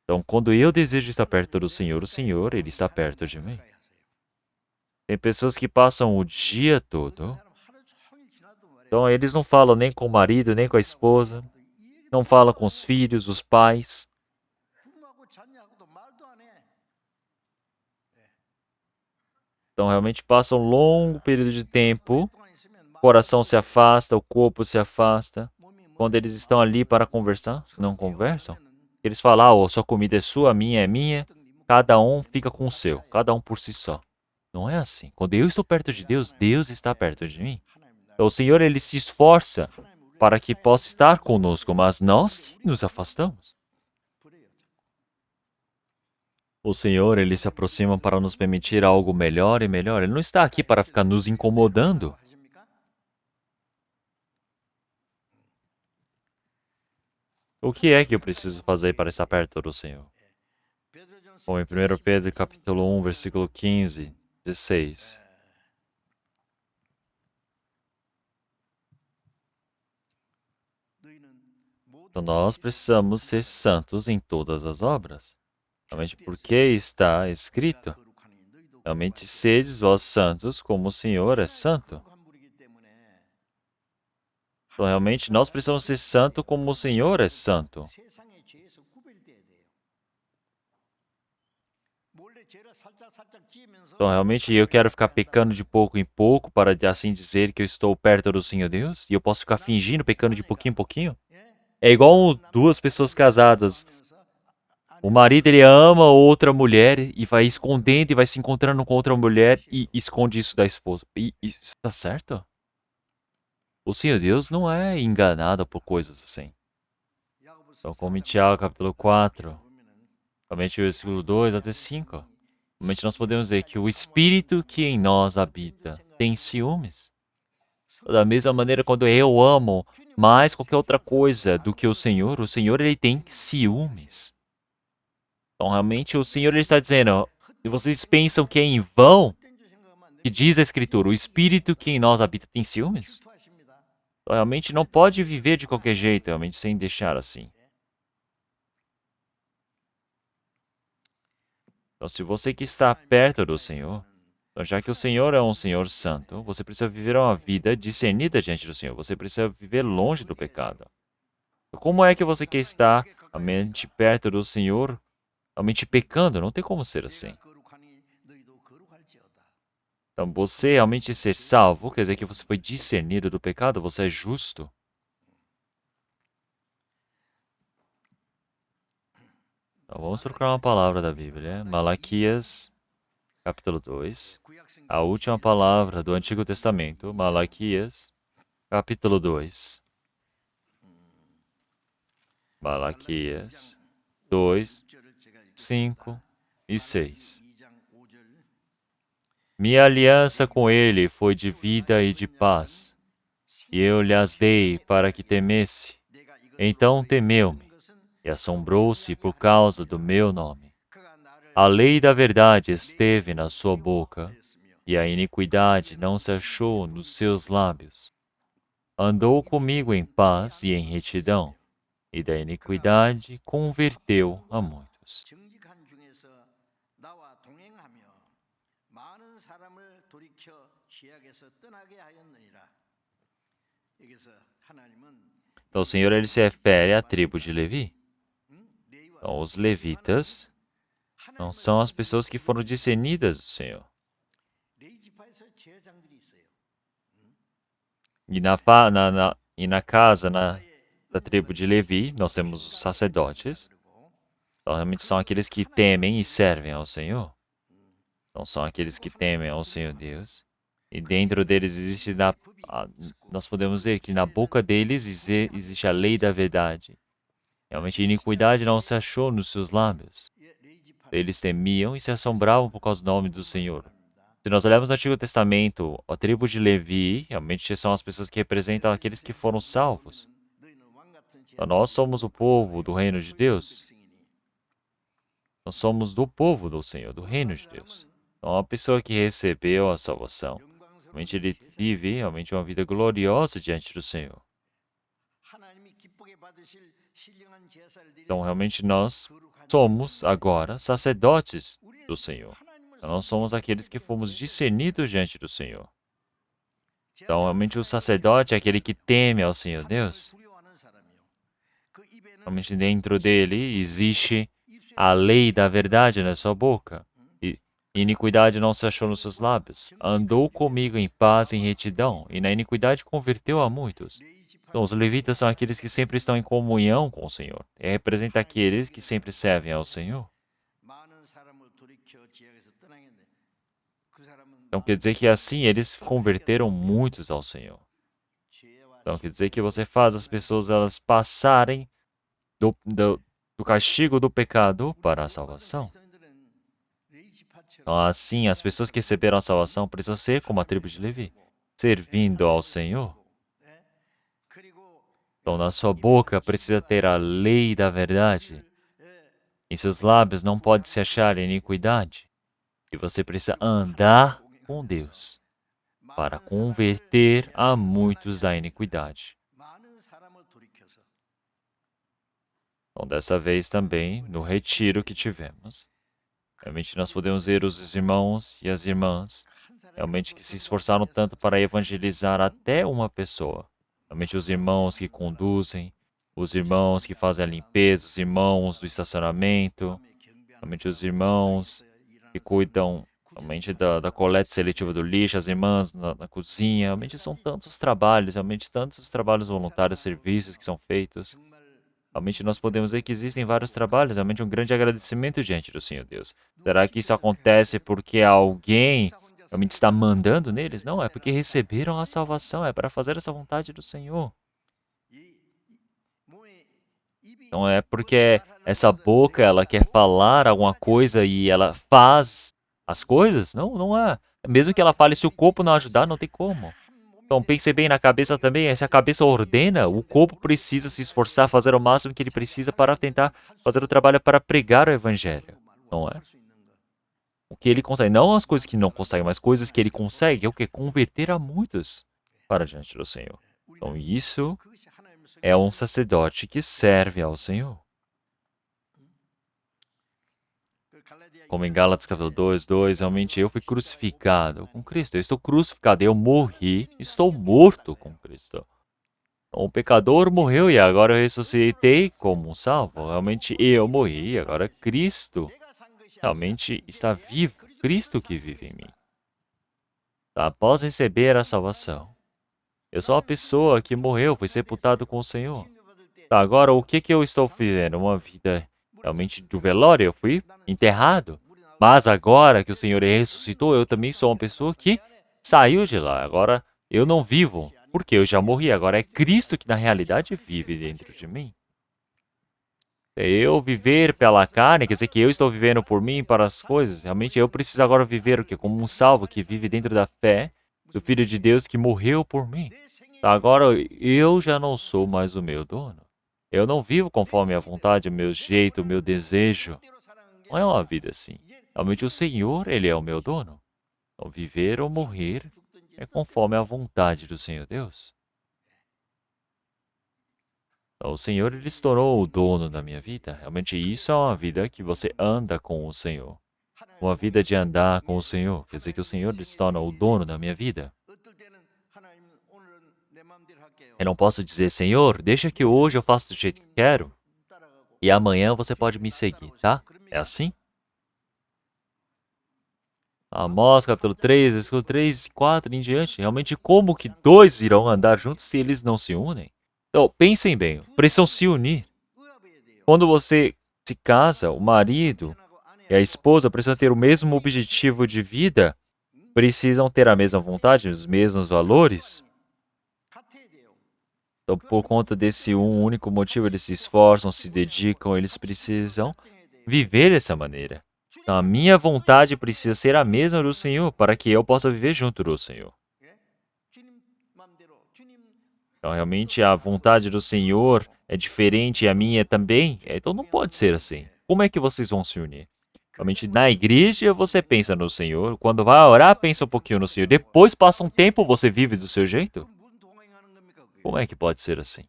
Então, quando eu desejo estar perto do Senhor, o Senhor, Ele está perto de mim. Tem pessoas que passam o dia todo, então eles não falam nem com o marido, nem com a esposa, não falam com os filhos, os pais. Então, realmente passam um longo período de tempo, o coração se afasta, o corpo se afasta. Quando eles estão ali para conversar, não conversam. Eles falam, sua comida é sua, a minha é minha. Cada um fica com o seu, cada um por si só. Não é assim. Quando eu estou perto de Deus, Deus está perto de mim. Então, o Senhor, Ele se esforça para que possa estar conosco, mas nós nos afastamos. O Senhor, Ele se aproxima para nos permitir algo melhor e melhor. Ele não está aqui para ficar nos incomodando. O que é que eu preciso fazer para estar perto do Senhor? Bom, em 1 Pedro, capítulo 1, versículo 15, 16. Então, nós precisamos ser santos em todas as obras. Realmente, porque está escrito, realmente sedes vós santos, como o Senhor é santo. Então, realmente, nós precisamos ser santos como o Senhor é santo. Então, realmente, eu quero ficar pecando de pouco em pouco para assim dizer que eu estou perto do Senhor Deus? E eu posso ficar fingindo, pecando de pouquinho em pouquinho? É igual duas pessoas casadas. O marido, ele ama outra mulher e vai escondendo e vai se encontrando com outra mulher e esconde isso da esposa. E isso está certo? O Senhor Deus não é enganado por coisas assim. Então, como em Tiago, capítulo 4, somente o versículo 2 até 5. Realmente nós podemos dizer que o Espírito que em nós habita tem ciúmes. Da mesma maneira, quando eu amo mais qualquer outra coisa do que o Senhor ele tem ciúmes. Então, realmente, o Senhor ele está dizendo, se vocês pensam que é em vão, que diz a Escritura, o Espírito que em nós habita tem ciúmes? Então, realmente não pode viver de qualquer jeito, realmente, sem deixar assim. Então, se você que está perto do Senhor, então, já que o Senhor é um Senhor santo, você precisa viver uma vida discernida diante do Senhor. Você precisa viver longe do pecado. Então, como é que você quer estar realmente perto do Senhor, realmente pecando? Não tem como ser assim. Então, você realmente ser salvo, quer dizer que você foi discernido do pecado, você é justo. Então, vamos procurar uma palavra da Bíblia. Malaquias, capítulo 2. A última palavra do Antigo Testamento. Malaquias, capítulo 2. Malaquias 2, 5 e 6. Minha aliança com ele foi de vida e de paz, e eu lhes dei para que temesse. Então temeu-me e assombrou-se por causa do meu nome. A lei da verdade esteve na sua boca, e a iniquidade não se achou nos seus lábios. Andou comigo em paz e em retidão, e da iniquidade converteu a muitos. Então, o Senhor ele se refere à tribo de Levi. Então, os levitas não são as pessoas que foram discernidas do Senhor. E na casa da tribo de Levi, nós temos os sacerdotes. Então, realmente são aqueles que temem e servem ao Senhor. Então, são aqueles que temem ao Senhor Deus. E dentro deles existe, nós podemos ver que na boca deles existe a lei da verdade. Realmente, iniquidade não se achou nos seus lábios. Eles temiam e se assombravam por causa do nome do Senhor. Se nós olharmos no Antigo Testamento, a tribo de Levi, realmente são as pessoas que representam aqueles que foram salvos. Então, nós somos o povo do reino de Deus. Nós somos do povo do Senhor, do reino de Deus. Então, a pessoa que recebeu a salvação, realmente ele vive realmente uma vida gloriosa diante do Senhor. Então, realmente nós somos agora sacerdotes do Senhor. Então, nós somos aqueles que fomos discernidos diante do Senhor. Então, realmente o sacerdote é aquele que teme ao Senhor Deus. Realmente dentro dele existe a lei da verdade na sua boca. E iniquidade não se achou nos seus lábios. Andou comigo em paz e em retidão, e na iniquidade converteu a muitos. Então, os levitas são aqueles que sempre estão em comunhão com o Senhor. E representa aqueles que sempre servem ao Senhor. Então, quer dizer que assim eles converteram muitos ao Senhor. Então, quer dizer que você faz as pessoas elas passarem do castigo do pecado para a salvação. Então, assim, as pessoas que receberam a salvação precisam ser como a tribo de Levi, servindo ao Senhor. Então, na sua boca precisa ter a lei da verdade. Em seus lábios não pode se achar iniquidade. E você precisa andar com Deus para converter a muitos da iniquidade. Então, dessa vez também, no retiro que tivemos, realmente nós podemos ver os irmãos e as irmãs, realmente que se esforçaram tanto para evangelizar até uma pessoa. Realmente os irmãos que conduzem, os irmãos que fazem a limpeza, os irmãos do estacionamento, realmente os irmãos que cuidam realmente da coleta seletiva do lixo, as irmãs na cozinha, realmente são tantos trabalhos, realmente tantos trabalhos voluntários, serviços que são feitos. Realmente nós podemos ver que existem vários trabalhos, realmente um grande agradecimento diante do Senhor Deus. Será que isso acontece porque alguém realmente está mandando neles? Não, é porque receberam a salvação, é para fazer essa vontade do Senhor. Não é porque essa boca, ela quer falar alguma coisa e ela faz as coisas? Não, não é. Mesmo que ela fale, se o corpo não ajudar, não tem como. Então, pense bem na cabeça também. Se a cabeça ordena, o corpo precisa se esforçar, fazer o máximo que ele precisa para tentar fazer o trabalho para pregar o evangelho. Não é? O que ele consegue, não as coisas que não consegue, mas coisas que ele consegue, é o que? Converter a muitos para diante do Senhor. Então, isso é um sacerdote que serve ao Senhor. Como em Gálatas capítulo 2, realmente eu fui crucificado com Cristo. Eu estou crucificado, eu morri, estou morto com Cristo. O pecador morreu e agora eu ressuscitei como um salvo. Realmente eu morri e agora Cristo realmente está vivo. Cristo que vive em mim. Após receber a salvação, eu sou a pessoa que morreu, foi sepultado com o Senhor. Agora, o que eu estou vivendo? Uma vida realmente do velório. Eu fui enterrado. Mas agora que o Senhor ressuscitou, eu também sou uma pessoa que saiu de lá. Agora, eu não vivo, porque eu já morri. Agora é Cristo que, na realidade, vive dentro de mim. Eu viver pela carne, quer dizer que eu estou vivendo por mim, para as coisas. Realmente, eu preciso agora viver o quê? Como um salvo que vive dentro da fé do Filho de Deus que morreu por mim. Agora, eu já não sou mais o meu dono. Eu não vivo conforme a vontade, o meu jeito, o meu desejo. Não é uma vida assim. Realmente o Senhor, Ele é o meu dono. Então, viver ou morrer é conforme a vontade do Senhor Deus. Então, o Senhor, Ele se tornou o dono da minha vida. Realmente isso é uma vida que você anda com o Senhor. uma vida de andar com o Senhor. Quer dizer que o Senhor se torna o dono da minha vida. Eu não posso dizer, Senhor, deixa que hoje eu faça do jeito que quero e amanhã você pode me seguir, tá? É assim? Amós, capítulo 3, versículo 3 e 4 em diante. Realmente, como que dois irão andar juntos se eles não se unem? Então, pensem bem, precisam se unir. Quando você se casa, o marido e a esposa precisam ter o mesmo objetivo de vida, precisam ter a mesma vontade, os mesmos valores. Então, por conta desse um único motivo, eles se esforçam, se dedicam, eles precisam viver dessa maneira. Então, a minha vontade precisa ser a mesma do Senhor para que eu possa viver junto do Senhor. Então, realmente, a vontade do Senhor é diferente e a minha também. Então, não pode ser assim. Como é que vocês vão se unir? Realmente, na igreja, você pensa no Senhor. Quando vai orar, pensa um pouquinho no Senhor. Depois, passa um tempo, você vive do seu jeito? Como é que pode ser assim?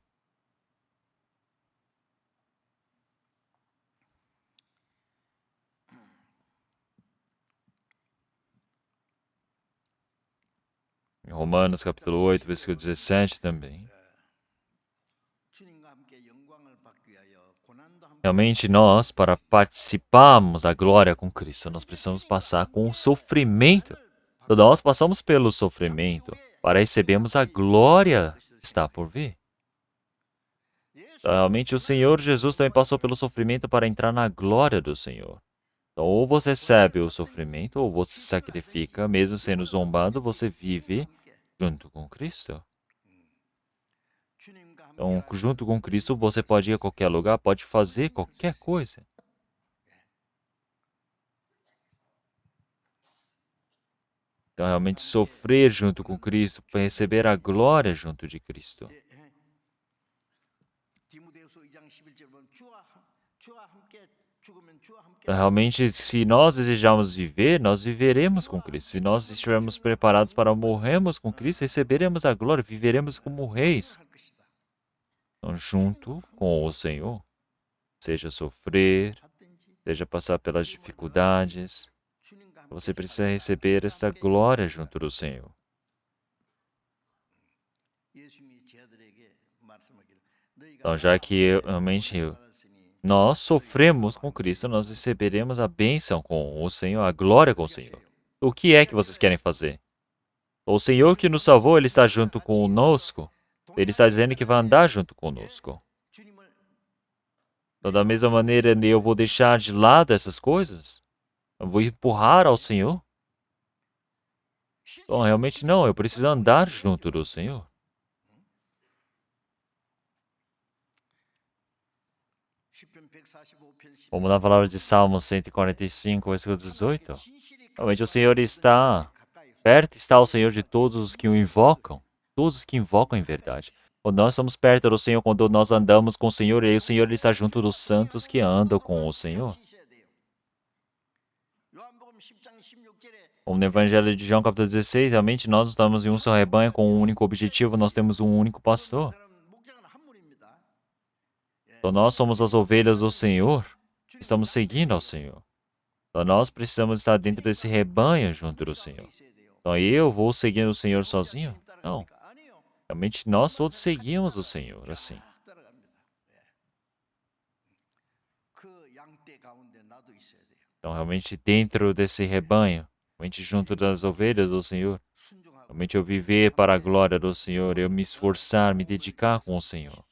Em Romanos capítulo 8, versículo 17 também. Realmente nós, para participarmos da glória com Cristo, nós precisamos passar com o sofrimento. Então, nós passamos pelo sofrimento para recebermos a glória que está por vir. Então, realmente o Senhor Jesus também passou pelo sofrimento para entrar na glória do Senhor. Então, ou você recebe o sofrimento, ou você se sacrifica, mesmo sendo zombado, você vive junto com Cristo. Então, junto com Cristo, você pode ir a qualquer lugar, pode fazer qualquer coisa. Então, realmente sofrer junto com Cristo, para receber a glória junto de Cristo. Então, realmente, se nós desejarmos viver, nós viveremos com Cristo. Se nós estivermos preparados para morrermos com Cristo, receberemos a glória, viveremos como reis. Então, junto com o Senhor, seja sofrer, seja passar pelas dificuldades, você precisa receber esta glória junto do Senhor. Então, já que realmente nós sofremos com Cristo, nós receberemos a bênção com o Senhor, a glória com o Senhor. O que é que vocês querem fazer? O Senhor que nos salvou, Ele está junto conosco. Ele está dizendo que vai andar junto conosco. Então, da mesma maneira, eu vou deixar de lado essas coisas? Eu vou empurrar ao Senhor? Então, realmente não, eu preciso andar junto do Senhor. Como na palavra de Salmo 145, versículo 18. Realmente o Senhor está perto, está o Senhor de todos os que o invocam, todos os que invocam em verdade. Quando nós estamos perto do Senhor, quando nós andamos com o Senhor, e o Senhor ele está junto dos santos que andam com o Senhor. Como no Evangelho de João, capítulo 16, realmente nós estamos em um só rebanho com um único objetivo, nós temos um único pastor. Então nós somos as ovelhas do Senhor, estamos seguindo ao Senhor. Então nós precisamos estar dentro desse rebanho junto do Senhor. Então eu vou seguindo o Senhor sozinho? Não. Realmente nós todos seguimos o Senhor assim. Então realmente dentro desse rebanho, realmente junto das ovelhas do Senhor, realmente eu viver para a glória do Senhor, eu me esforçar, me dedicar com o Senhor.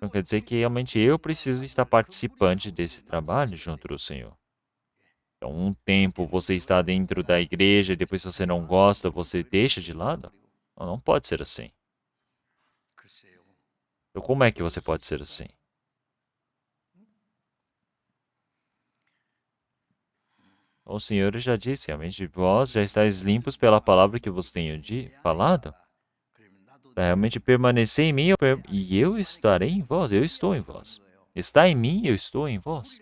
Então quer dizer que realmente eu preciso estar participante desse trabalho junto do Senhor. Então, um tempo você está dentro da igreja, depois você não gosta, você deixa de lado? Não, não pode ser assim. Então, como é que você pode ser assim? O Senhor já disse, realmente, vós já estáis limpos pela palavra que vos tenho falado. Para realmente permanecer em mim e eu estarei em vós, eu estou em vós. Está em mim, eu estou em vós.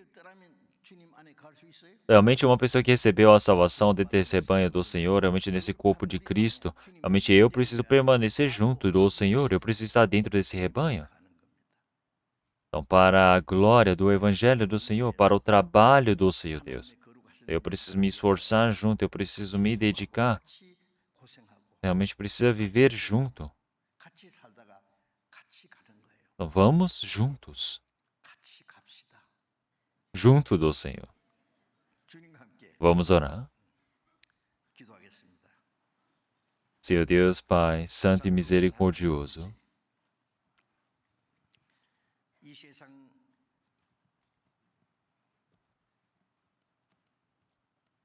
Realmente, uma pessoa que recebeu a salvação desse rebanho do Senhor, realmente nesse corpo de Cristo, realmente eu preciso permanecer junto do Senhor, eu preciso estar dentro desse rebanho. Então, para a glória do Evangelho do Senhor, para o trabalho do Senhor Deus. Eu preciso me esforçar junto, eu preciso me dedicar. Realmente precisa viver junto. Então vamos juntos. Junto do Senhor. Vamos orar. Senhor Deus, Pai, Santo e Misericordioso,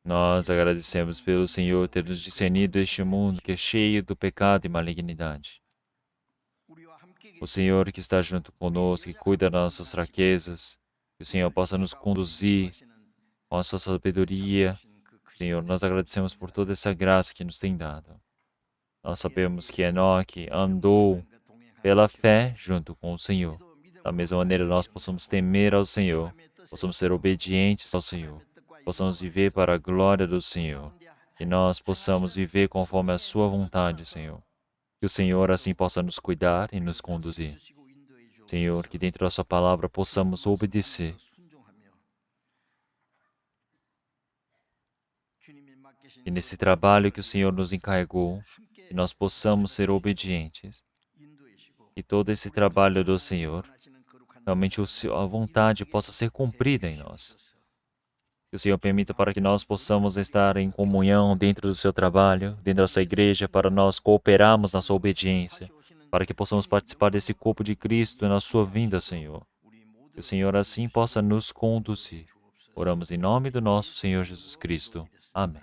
nós agradecemos pelo Senhor ter nos discernido este mundo que é cheio do pecado e malignidade. O Senhor que está junto conosco, que cuida das nossas fraquezas, que o Senhor possa nos conduzir com a sua sabedoria. Senhor, nós agradecemos por toda essa graça que nos tem dado. Nós sabemos que Enoque andou pela fé junto com o Senhor. Da mesma maneira, nós possamos temer ao Senhor, possamos ser obedientes ao Senhor, possamos viver para a glória do Senhor, e nós possamos viver conforme a sua vontade, Senhor. Que o Senhor assim possa nos cuidar e nos conduzir. Senhor, que dentro da sua palavra possamos obedecer. E nesse trabalho que o Senhor nos encarregou, que nós possamos ser obedientes. E todo esse trabalho do Senhor, realmente a vontade possa ser cumprida em nós. Que o Senhor permita para que nós possamos estar em comunhão dentro do seu trabalho, dentro da sua igreja, para nós cooperarmos na sua obediência, para que possamos participar desse corpo de Cristo na sua vinda, Senhor. Que o Senhor assim possa nos conduzir. Oramos em nome do nosso Senhor Jesus Cristo. Amém.